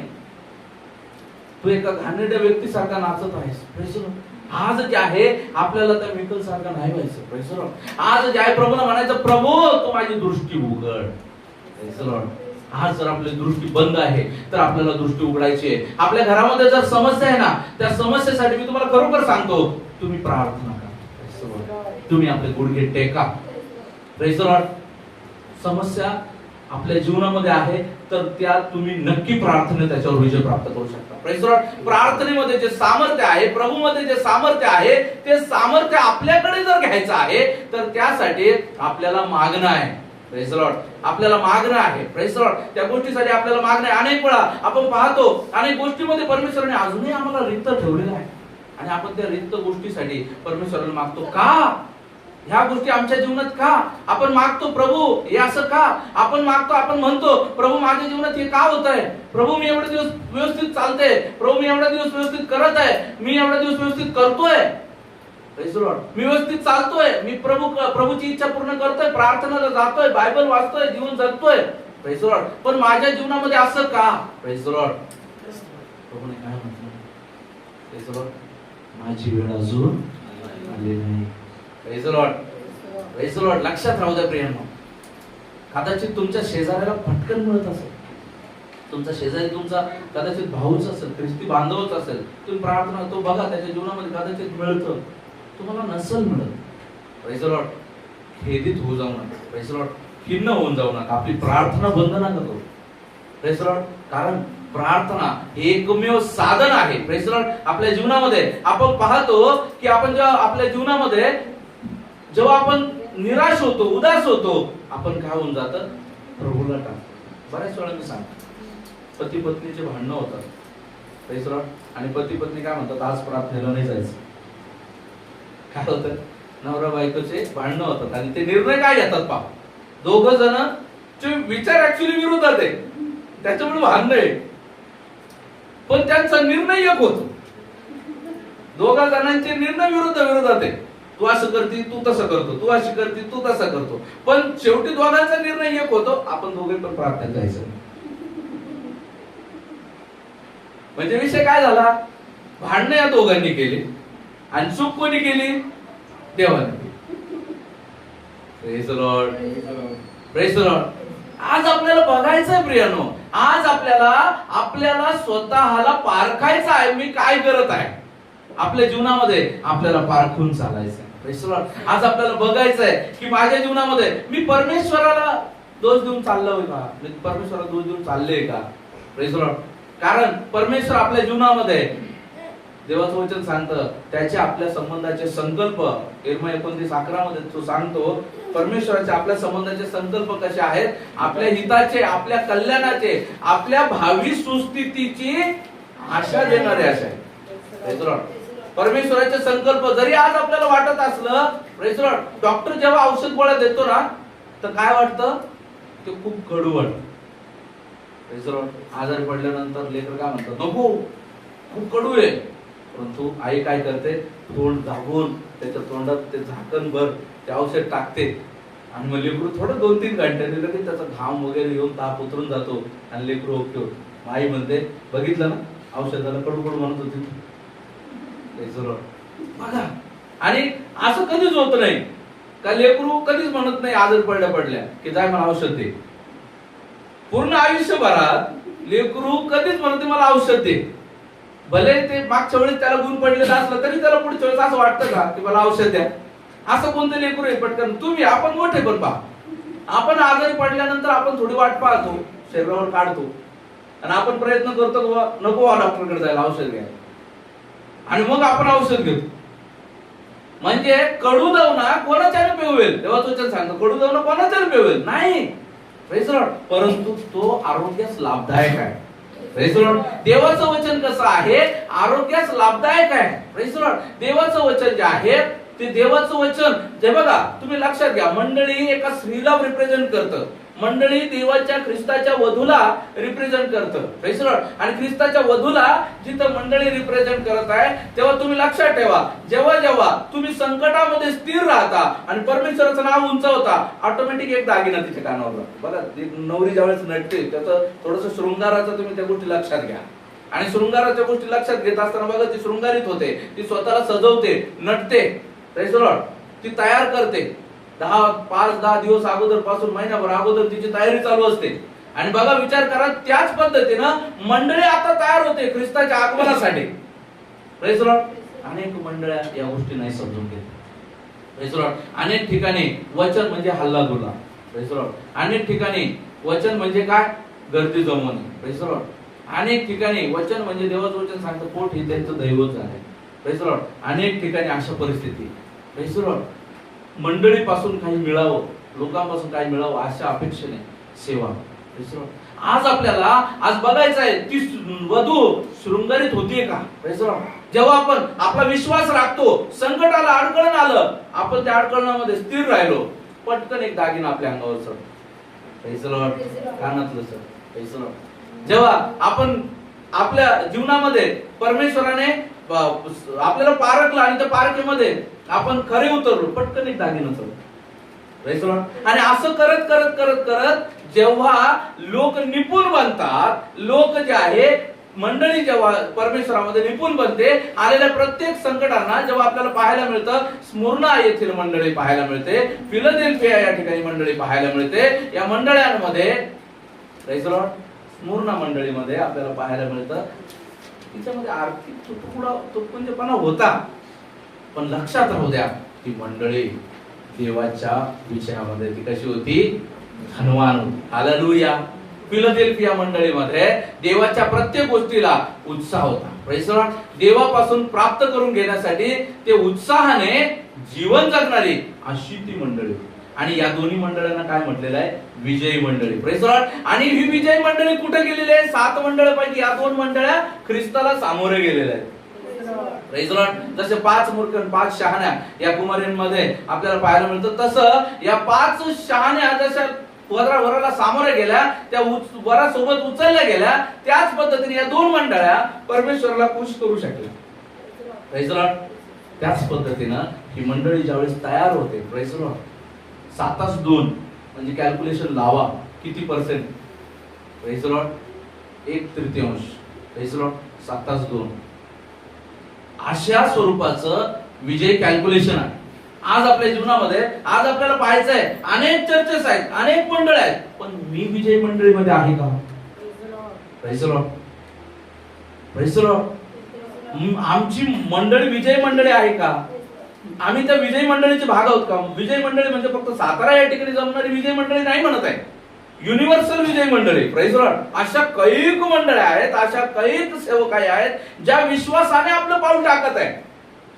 तू एका घाणेरड्या व्यक्तीसारखा नाचत आहेस. Praise the Lord. आज जे आहे आपल्याला त्या मिखल सारखं नाही व्हायचं. Praise the Lord. आज जे आहे प्रभूला म्हणायचं, प्रभू तू माझी दृष्टी उघड. Praise the Lord. आज जर आपली दृष्टी बंद आहे तर आपल्याला दृष्टी उघडायची आहे. आपल्या घरामध्ये जर समस्या आहे ना, त्या समस्येसाठी मी तुम्हाला खरोखर सांगतो, तुम्ही प्रार्थना करा. तुम्ही आपले गुडघे टेका. Praise the Lord. समस्या आपल्या जीवनामध्ये आहे तर त्या तुम्ही नक्की प्रार्थने त्याच्यावर विजय प्राप्त करू शकता. Praise the Lord. प्रार्थनेमध्ये जे सामर्थ्य आहे, प्रभूमध्ये जे सामर्थ्य आहे, ते सामर्थ्य आपल्याकडे जर घ्यायचं आहे तर त्यासाठी आपल्याला मागणं आहे. Praise the Lord. आपल्याला मागणं आहे. Praise the Lord. त्या गोष्टीसाठी आपल्याला मागणं आहे. अनेक वेळा आपण पाहतो अनेक गोष्टीमध्ये परमेश्वराने अजूनही आम्हाला रिक्त ठेवलेलं आहे आणि आपण त्या रिक्त गोष्टीसाठी परमेश्वराला मागतो. का? ह्या गोष्टी आमच्या जीवनात का आपण मागतो? प्रभू हे असं का आपण मागतो? आपण म्हणतो प्रभू माझ्या जीवनात हे का होत आहे? प्रभू मी एवढे दिवस व्यवस्थित चालते, प्रभू मी एवढे दिवस व्यवस्थित करत आहे, मी एवढे दिवस व्यवस्थित करतोय, मी व्यवस्थित चालतोय, मी प्रभूची इच्छा पूर्ण करतोय, प्रार्थनाला जातोय, बायबल वाचतोय, जीवन जगतोय, प्रेज द लॉर्ड. पण माझ्या जीवनामध्ये असं का? Praise the Lord. प्रभूने काय म्हटलं? प्रेज द लॉर्ड, माझी वेळ अजून आली नाही. Praise the Lord. Praise the Lord. लक्षात राहू द्या प्रियांनो, कदाचित तुमच्या शेजाऱ्याला पटकन मिळत असेल, तुमचा शेजारी तुमचा कदाचित भाऊच असेल, ख्रिस्ती बांधवच असेल, तुम्ही प्रार्थना तो बघा त्याच्या जीवनामध्ये कदाचित मिळतं, तुम्हाला नसेल मिळत. Praise the Lord. खेदित होऊ जाऊ नका. Praise the Lord. खिन्न होऊन जाऊ नका. आपली प्रार्थना बंद नका करू. Praise the Lord. कारण प्रार्थना हे एकमेव साधन आहे. Praise the Lord. आपल्या जीवनामध्ये आपण पाहतो की आपण जेव्हा आपल्या जीवनामध्ये जेव्हा आपण निराश होतो, उदास होतो, आपण काय होऊन जातं? प्रभूला टाकतो. बऱ्याच वेळा मी सांगतो, पती पत्नीचे भांडणं होतात. Praise the Lord. आणि पती पत्नी काय म्हणतात? आज प्रार्थनेला नाही जायचं. काय होतं? नवरा बायकोचे भांडणं होतात आणि ते निर्णय काय घेतात पहा, दोघ जण चे विचार ऍक्च्युअली विरोधात आहे, त्याच्यामुळे भांडणं आहे, पण त्यांचा निर्णय एक होतो. दोघा जणांचे निर्णय विरोधात आहे. तू असं करती, तू तसं करतो, तू अशी करती, तू तसं करतो, पण शेवटी दोघांचा निर्णय एक होतो, आपण दोघे पण प्रार्थनेत जायचं. म्हणजे विषय काय झाला? भांडणं या दोघांनी केली आणि चूक कोणी केली? देवाने. Praise the Lord. Praise the Lord. आज आपल्याला बघायचंय प्रियानो, आज आपल्याला स्वतःला पारखायचं आहे. मी काय करत आहे आपल्या जीवनामध्ये, आपल्याला पारखून चालायचं आहे. Praise the Lord. आज आपल्याला बघायचंय की माझ्या जीवनामध्ये मी परमेश्वराला दोष देऊन चाललोय का? मी परमेश्वराला दोष देऊन चाललोय का? Praise the Lord. कारण परमेश्वर आपल्या जीवनामध्ये, देवाचं वचन सांगतं, त्याचे आपल्या संबंधाचे संकल्प, इर्मिया 29:11 मध्ये तो सांगतो, परमेश्वराचे आपल्या संबंधाचे संकल्प कसे आहेत? आपल्या हिताचे, आपल्या कल्याणाचे, आपल्या भावी सुस्थितीची आशा देणारे असे आहेत. परमेश्वराचे संकल्प जरी आज आपल्याला वाटत असलं, प्रेज द लॉर्ड, डॉक्टर जेव्हा औषध गोळ्या देतो ना, तर काय वाटतं? ते खूप कडू वाटतं. Praise the Lord. आजारी पडल्यानंतर लेकर काय म्हणतात? नको, खूप कडू आहे. परंतु आई काय करते? तोंड दाबून त्याच्या तोंडात ते झाकण भर ते औषध टाकते आणि मग लेकरू थोडं 2-3 घंट्याने लगेच त्याचा घाम वगैरे येऊन ताप उतरून जातो आणि लेकरू ओके होतो. आई म्हणते, बघितलं ना, औषधाला कडू कडू म्हणत होती. बघा. आणि असं कधीच होत नाही का लेकरू कधीच म्हणत नाही आजारी पडल्या की जाय मला औषध दे. पूर्ण आयुष्यभरात लेकरू कधीच म्हणत नाही मला औषध दे. भले ते मागच्या वेळेस त्याला गुण पडलेला असलं तरी त्याला पुढच्या वेळेस असं वाटतं का की मला औषध द्या? असं कोणतं लेकरू आहे पटकन? तुम्ही, आपण मोठे पण पहा, आपण आजारी पडल्यानंतर आपण थोडी वाट पाहतो, शरीरावर काढतो आणि आपण प्रयत्न करतो नको डॉक्टरकडे जायला, औषध घ्या, आणि मग आपण औषध घेतो. म्हणजे कडू दवना कोणाच्याने पिळवेल? देवाचं वचन सांगतं, कडू दवना कोणाच्याने पिळवेल नाही. Praise the Lord. परंतु तो आरोग्यास लाभदायक आहे. Praise the Lord. देवाचं वचन कसं आहे? आरोग्यास लाभदायक आहे. Praise the Lord. देवाचं वचन जे आहे ते देवाचं वचन जे बघा, तुम्ही लक्षात घ्या, मंडळी एका स्त्रीला रिप्रेझेंट करतं. मंडळी देवाच्या ख्रिस्ताच्या वधूला रिप्रेझेंट करतं. Praise the Lord. आणि ख्रिस्ताच्या वधूला जिथं मंडळी रिप्रेझेंट करत आहे, तेव्हा तुम्ही लक्षात ठेवा, जेव्हा जेव्हा तुम्ही संकटामध्ये स्थिर राहता आणि परमेश्वराचं नाव उंचावता, ऑटोमॅटिक एक दागिना तिच्या कानावर लागतो. बघा, नवरी ज्यावेळेस नटते त्याचं थोडंसं शृंगाराचं तुम्ही त्या गोष्टी लक्षात घ्या. आणि शृंगाराच्या गोष्टी लक्षात घेत असताना बघा, ती शृंगारित होते, ती स्वतःला सजवते, नटते. Praise the Lord. ती तयार करते. 5-10 दिवस अगोदर पासून, महिनाभर अगोदर तिची तयारी चालू असते. आणि बघा, विचार करा, त्याच पद्धतीनं मंडळी आता तयार होते ख्रिस्ताच्या आगमनासाठी. Praise the Lord. अनेक मंडळ्या या गोष्टी नाही समजून घेत. Praise the Lord. अनेक ठिकाणी वचन म्हणजे हल्लादुल्ला. Praise the Lord. अनेक ठिकाणी वचन म्हणजे काय? गर्दी जमवणे. Praise the Lord. अनेक ठिकाणी वचन म्हणजे देवाचं वचन सांगतं पोट हे त्यांचं दैवच आहे. Praise the Lord. अनेक ठिकाणी अशा परिस्थिती. Praise the Lord. मंडळीपासून काही मिळावं, लोकांपासून काही मिळावं अशा अपेक्षेने सेवा. आज आपल्याला आज बघायचं आहे, ती वधू शृंगारित होतीये का? Praise the Lord. जेव्हा आपण आपला विश्वास राखतो, संकटाला अडकळण आलं, आपण त्या अडकळणामध्ये स्थिर राहिलो, पटकन एक दागिना आपल्या अंगावर चढतो. Praise the Lord. कानातलं सर. Praise the Lord. जेव्हा आपण आपल्या जीवनामध्ये परमेश्वराने आपल्याला पारखलं आणि त्या पारखेमध्ये आपण खरे उतरलो, पटकन एक दागिना चढतो. Praise the Lord. आणि असं करत करत करत करत जेव्हा लोक निपुण बनतात, लोक जे आहे मंडळी जेव्हा परमेश्वरामध्ये निपुण बनते, आलेल्या प्रत्येक संकटांना जेव्हा आपल्याला पाहायला मिळतं, स्मुर्ना येथील मंडळी पाहायला मिळते, फिलाडेल्फिया या ठिकाणी मंडळी पाहायला मिळते. या मंडळांमध्ये Praise the Lord. स्मुर्ना मंडळीमध्ये आपल्याला पाहायला मिळतं, तिच्यामध्ये आर्थिक तुटपुंजेपणा होता, पण लक्षात राहू द्या, ती मंडळी देवाच्या विषयामध्ये ती कशी होती? धनवान होती. हालेलुया. फिलाडेल्फिया मंडळीमध्ये देवाच्या प्रत्येक गोष्टीला उत्साह होता. Praise the Lord. देवापासून प्राप्त करून घेण्यासाठी ते उत्साहाने जीवन जगणारी अशी ती मंडळी होती. आणि या दोन्ही मंडळांना काय म्हटलेलं आहे? विजयी मंडळी. Praise the Lord. आणि ही विजयी मंडळी कुठे गेलेली आहे? 7 मंडळांपैकी या 2 मंडळ्या ख्रिस्ताला सामोरे गेलेल्या आहेत. Praise the Lord. जसे 5 मूर्ख 5 शहाण्या या कुमारींमध्ये आपल्याला पाहायला मिळतं, तसं या 5 शहाण्या जशा वराला सामोरे गेल्या, त्या वरासोबत उचलल्या गेल्या, त्याच पद्धतीने या 2 मंडळ्या परमेश्वराला खुश करू शकल्या. Praise the Lord. त्याच पद्धतीनं ही मंडळी ज्यावेळेस तयार होते, Praise the Lord, 7:2 म्हणजे कॅल्क्युलेशन लावा किती percent? Praise the Lord. 1/3. Praise the Lord. 7:2 अशा स्वरूपाचं विजय कॅल्क्युलेशन आहे. आज आपल्या जीवनामध्ये आज आपल्याला पाहायचं आहे, अनेक चर्चेस आहेत, अनेक मंडळ आहेत, पण मी विजय मंडळीमध्ये आहे का? Praise the Lord. Praise the Lord. आमची मंडळी विजय मंडळी आहे का? आम्ही त्या विजय मंडळीचे भाग आहोत का? विजय मंडळी म्हणजे फक्त सातारा या ठिकाणी जमणारी विजय मंडळी नाही म्हणत आहे, युनिव्हर्सल विजय मंडळी. Praise the Lord. अशा कैक मंडळ्या आहेत, अशा कैक सेवक आहेत, ज्या विश्वासाने आपलं पाऊल टाकत आहे.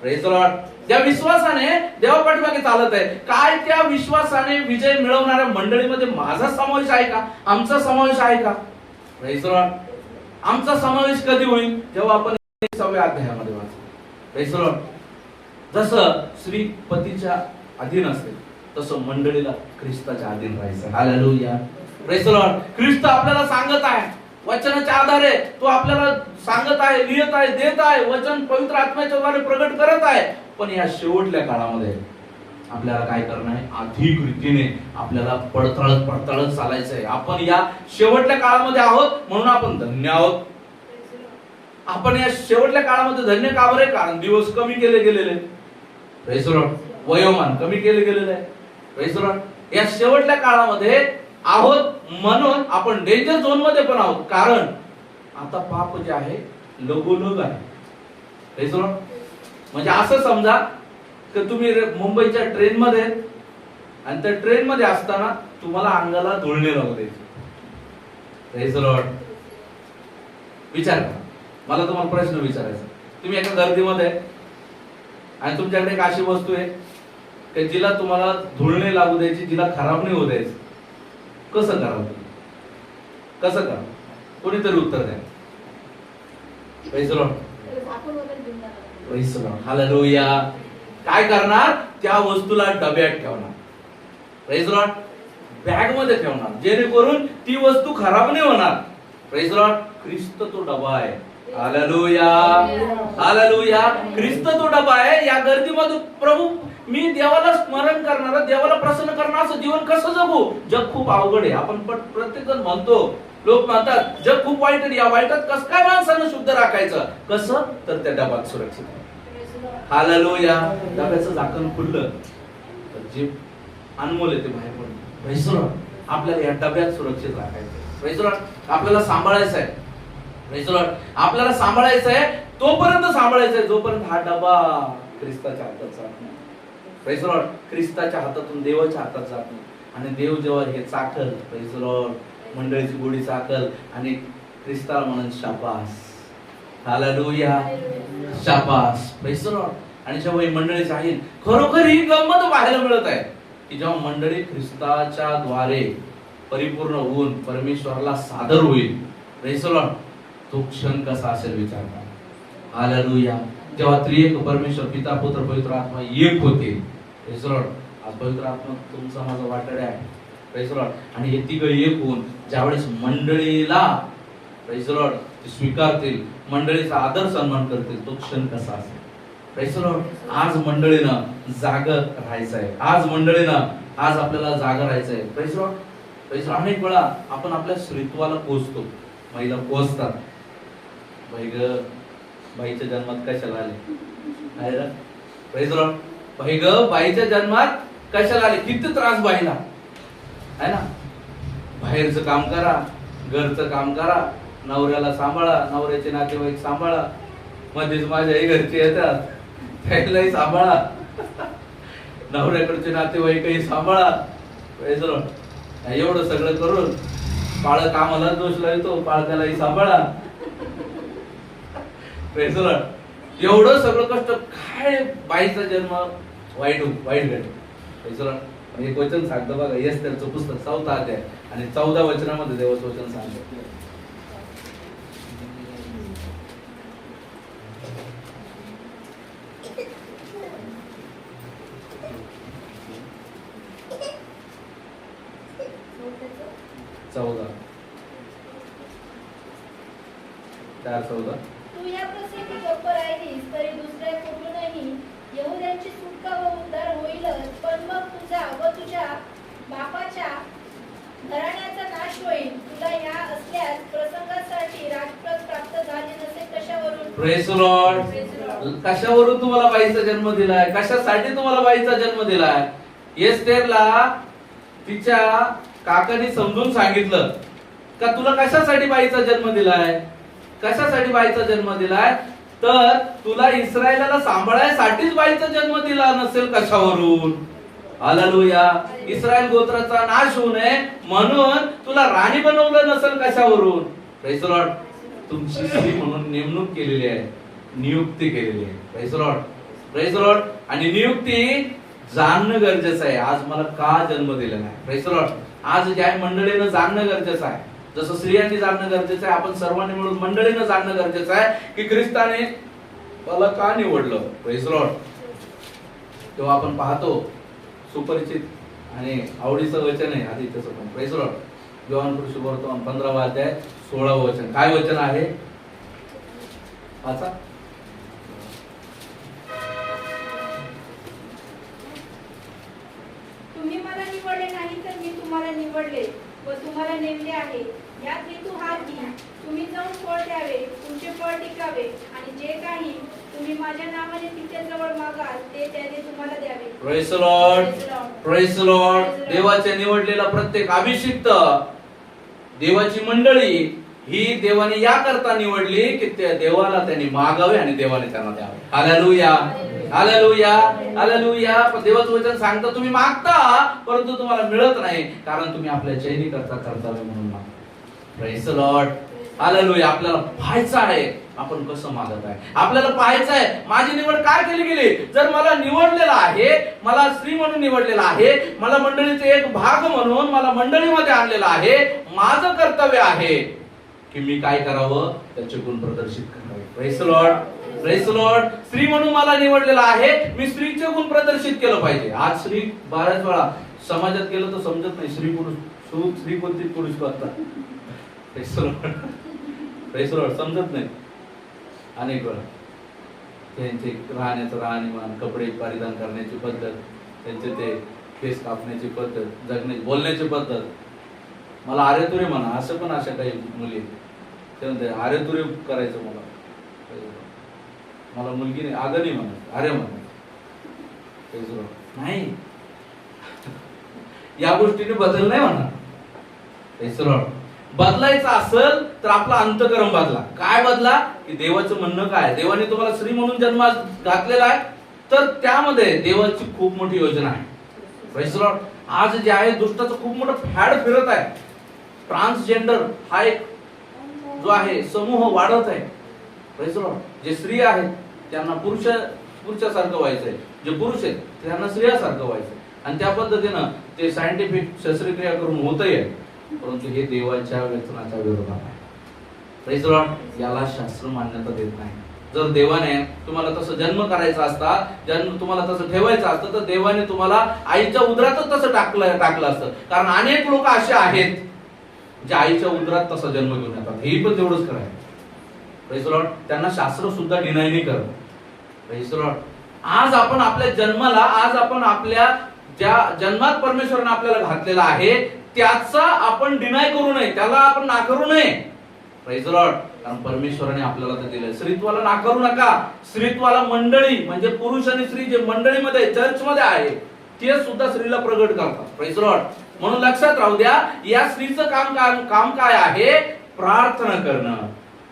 Praise the Lord. ज्या विश्वासाने देवा पाठीमागे चालत आहे. काय त्या विश्वासाने विजय मिळवणाऱ्या मंडळीमध्ये माझा समावेश आहे का? आमचा समावेश आहे का? Praise the Lord. आमचा समावेश कधी होईल? जेव्हा आपण 6व्या अध्यायामध्ये वाचू. Praise the Lord. जसं स्त्री पतीच्या अधीन असते, तसं मंडळीला ख्रिस्ताच्या अधीन राहायचं. हालेलुया. Praise the Lord. ख्रिस्त आपल्याला सांगत आहे, वचनाच्या आधारे तो आपल्याला सांगत आहे, लिहित आहे, देत आहे, वचन पवित्र आत्म्याच्या द्वारे प्रगट करत आहे. पण या शेवटल्या काळामध्ये आपल्याला काय करणं आहे? अधिक रीतीने आपल्याला पडताळत चालायचं आहे. आपण या शेवटल्या काळामध्ये आहोत, म्हणून आपण धन्य आहोत. आपण या शेवटल्या काळामध्ये धन्य का बरे? कारण दिवस कमी केले गेलेले. Praise the Lord. वयोमान कमी केले गेलेले आहे. Praise the Lord. या शेवटल्या काळामध्ये आहोत, म्हणून आपण डेंजर झोन मध्ये पण आहोत. कारण आता पाप जे आहे लगोलग आहे. Praise the Lord. म्हणजे असं समजा की तुम्ही मुंबईच्या ट्रेन मध्ये, आणि त्या ट्रेन मध्ये असताना तुम्हाला अंगाला धुळणे लागू द्यायचे. Praise the Lord. विचार करा, मला तुम्हाला प्रश्न विचारायचा. तुम्ही एका गर्दीमध्ये आणि तुमच्याकडे एक अशी वस्तू आहे की जिला तुम्हाला धुळणे लागू द्यायची, जिला खराब नाही होऊ द्यायचं. कसं करा तुम्ही? कसं करा? कोणीतरी उत्तर द्या. Praise the Lord. Praise the Lord. Hallelujah. काय करणार? त्या वस्तूला डब्यात ठेवणार. Praise the Lord. बॅग मध्ये ठेवणार, जेणेकरून ती वस्तू खराब नाही होणार. Praise the Lord. ख्रिस्त तो डबा आहे. हालेलुया. हालेलुया. ख्रिस्त तो डबा आहे. या गर्दीमध्ये प्रभू, मी देवाला स्मरण करणार, देवाला प्रसन्न करणार असं जीवन कसं जगू? जग खूप अवघड आहे. आपण प्रत्येक जण म्हणतो, लोक म्हणतात जग खूप वाईट आहे. या वाईटात कसं काय माणसानं शुद्ध राखायचं? कसं? तर त्या डब्यात सुरक्षित. हालेलुया. डब्याचं झाकण खुललं तर जे अनमोल आहे ते बाहेर पडलं. Praise the Lord. आपल्याला या डब्यात सुरक्षित राखायचं. Praise the Lord. आपल्याला सांभाळायचं आहे. Praise the Lord. आपल्याला सांभाळायचं आहे, तोपर्यंत सांभाळायचं आहे जोपर्यंत हा डबा ख्रिस्ताच्या हातात जात नाही. Praise the Lord. ख्रिस्ताच्या हातातून देवाच्या हातात जात नाही. आणि देव जेव्हा हे चाकल, Praise the Lord, मंडळीची गोडी चाकल आणि ख्रिस्ताला म्हणून शाबास. हालेलुया. शाबास. Praise the Lord. आणि जेव्हा ही मंडळी जाईल, खरोखर ही गंमत पाहायला मिळत आहे की जेव्हा मंडळी ख्रिस्ताच्या द्वारे परिपूर्ण होऊन परमेश्वराला सादर होईल, Praise the Lord, तो क्षण कसा असेल विचार करा. हालेलुया. जेव्हा त्रिएक परमेश्वर पिता पुत्र पवित्र आत्मा एक होते. Praise the Lord. आज पवित्र आत्मा तुमचा माझा वाटडे आहे. Praise the Lord. आणि हे तिघ एक होऊन ज्यावेळेस मंडळीला प्रेज द लॉर्ड ते स्वीकारतील, मंडळीचा आदर सन्मान करतील, तो क्षण कसा असेल. Praise the Lord. आज मंडळीनं जागर राहायचं आहे. आज मंडळीनं आज आपल्याला जागा राहायचं आहे. Praise the Lord. Praise the Lord. अनेक वेळा आपण आपल्या स्त्रीत्वाला पोचतो, महिला पोचतात. बाईच्या जन्मात कशाला आले. Praise the Lord. बाईच्या जन्मात कशाला आले. किती त्रास बाईला आहे ना. बाहेरचं काम करा, घरचं काम करा, नवऱ्याला सांभाळा, नवऱ्याचे नातेवाईक सांभाळा, मध्येच माझ्याही घरचे येतात त्यालाही सांभाळा, नवऱ्याकडचे नातेवाईकही सांभाळा. Praise the Lord. एवढं सगळं करून पाळक आम्हाला दोष लावतो, पाळकालाही सांभाळा. Praise the Lord. एवढं सगळं कष्ट काय. बाईचा जन्म वाईट घडला. Praise the Lord. एक वचन सांगतं बघा, एस्तेरचं पुस्तक 4 अध्याय आणि 14 वचनामध्ये देवाचं वचन सांगतं. तू या प्रसंगी गप्प राहिलीस तरी दुसऱ्या कुठूनही यहूद्यांची सुटका व उद्धार होईलच, पण मग तुझा व तुझ्या बापाच्या घराण्याचा नाश होईल. तुला या असल्यास प्रसंगासाठी राजपद प्राप्त झाले नसेल कशावरून. Praise the Lord. कशावरून तुम्हाला बाईचा जन्म दिलाय, कशासाठी तुम्हाला बाईचा जन्म दिलाय. एस्तेरला तिच्या काकांनी समजून सांगितलं का तुला कशासाठी बाईचा जन्म दिलाय, कशासाठी बाईचा जन्म दिलाय, तर तुला इस्रायलाला सांभाळायसाठीच बाईचा जन्म दिला नसेल कशावरून. हालेलुया. इस्रायल गोत्राचा नाश होऊ नये म्हणून तुला राणी बनवलं नसेल कशावरून. Praise the Lord. तुमची स्त्री म्हणून नेमणूक केलेली आहे, नियुक्ती केलेली आहे. Praise the Lord. Praise the Lord. आणि नियुक्ती जाणणं गरजेचं आहे. आज मला का जन्म दिलेला आहे. Praise the Lord. आज ज्या मंडळीनं जाणणं गरजेचं आहे, जसं स्त्रियांनी जाणणं गरजेचं आहे, आपण सर्वांनी मिळून मंडळीनं जाणणं गरजेचं आहे की ख्रिस्ताने मला का निवडलं. Praise the Lord. तेव्हा आपण पाहतो सुपरिचित आणि आवडीचं वचन आहे आधी तसं पण. Praise the Lord. योहान सुवर्तमान 15 अध्याय 16 वचन. काय वचन आहे वाचा. तुम्ही मला निवडले नाही तर मी तुम्हाला निवडले व तुम्हाला नेमले आहे. यात हेतू हा की तुम्ही जाऊन फळ द्यावे, तुमचे फळ टिकावे आणि जे काही तुम्ही माझ्या नावाने पित्याजवळ मागाल ते त्याने तुम्हाला द्यावे. Praise the Lord. Praise the Lord. देवाच्या निवडलेला प्रत्येक अभिषिक्त देवाची मंडळी ही देवाने या करता निवडली की त्या देवाला त्यांनी मागावे आणि देवाने त्यांना द्यावे. हालेलुया. हालेलुया. हालेलुया. देवाचं वचन सांगतं तुम्ही मागता परंतु तुम्हाला मिळत नाही कारण तुम्ही आपल्या चैनी करता कर्तव्य म्हणून मागता. Praise the Lord. हालेलुया. आपल्याला पाहायचं आहे आपण कसं मागत आहे. आपल्याला पाहायचं आहे माझी निवड काय केली गेली. जर मला निवडलेला आहे, मला स्त्री म्हणून निवडलेला आहे, मला मंडळीचे एक भाग म्हणून मला मंडळीमध्ये आणलेला आहे, माझं कर्तव्य आहे की मी काय करावं, त्याचे गुण प्रदर्शित करावे. Praise the Lord. Praise the Lord. स्त्री म्हणून मला निवडलेला आहे, मी स्त्रीचे गुण प्रदर्शित केलं पाहिजे. आज स्त्री बऱ्याच वेळा समाजात गेलं तर समजत नाही स्त्री पुरुष, स्त्री कोणती पुरुष बघतात. Praise the Lord. Praise the Lord. समजत नाही अनेक वेळा. त्यांचे राहण्याचं राहणीमान, कपडे परिधान करण्याची पद्धत, त्यांचे ते केस कापण्याची पद्धत, जगण्याची बोलण्याची पद्धत. मला आरेतुरे म्हणा असं पण अशा काही मुली ते म्हणते आरेतुरे करायचं मला. मला मुलगी नाही आग नाही म्हणत, अरे म्हणत नाही. या गोष्टीने बदल नाही म्हणा. बदलायचं असेल तर आपला अंतःकरण बदला. काय बदला की देवाचं म्हणणं काय. देवाने तुम्हाला स्त्री म्हणून जन्मात घातलेला आहे तर त्यामध्ये देवाची खूप मोठी योजना आहे. Praise the Lord. आज जे आहे दुष्टाचं खूप मोठं फॅड फिरत आहे. ट्रान्सजेंडर हा एक जो आहे समूह वाढत आहे. Praise the Lord. जे स्त्री आहेत त्यांना पुरुषासारखं व्हायचंय, जे पुरुष आहेत त्यांना स्त्रियासारखं व्हायचंय आणि त्या पद्धतीनं ते सायंटिफिक शस्त्रक्रिया करून होतंय. परंतु हे देवाच्या वचनाच्या विरोधात आहे. Praise the Lord. याला शास्त्र मान्यता देत नाही. जर देवाने तुम्हाला तसं जन्म करायचा असता, जन्म तुम्हाला तसं ठेवायचं असतं, तर देवाने तुम्हाला आईच्या उदरातच तसं टाकलं असतं. कारण अनेक लोक असे आहेत जे आईच्या उदरात तसा जन्म घेऊन येतात. हे पण तेवढंच खरं आहे. Praise the Lord. त्यांना शास्त्र सुद्धा डिनाय नाही करत. Praise the Lord. आज आपण आपल्या जन्माला, आज आपण आपल्या ज्या जन्मात परमेश्वराने आपल्याला घातलेला आहे त्याचा आपण डिनाय करू नये, त्याला आपण नाकारू नये. Praise the Lord. कारण परमेश्वराने आपल्याला ते दिलंय. स्त्रीत्वाला नाकारू नका. स्त्रीत्वाला मंडळी म्हणजे पुरुष आणि स्त्री जे मंडळीमध्ये चर्चमध्ये आहे ते सुद्धा स्त्रीला प्रगट करतात. Praise the Lord. म्हणून लक्षात राहू द्या, या स्त्रीचं काम काय आहे? प्रार्थना करणं,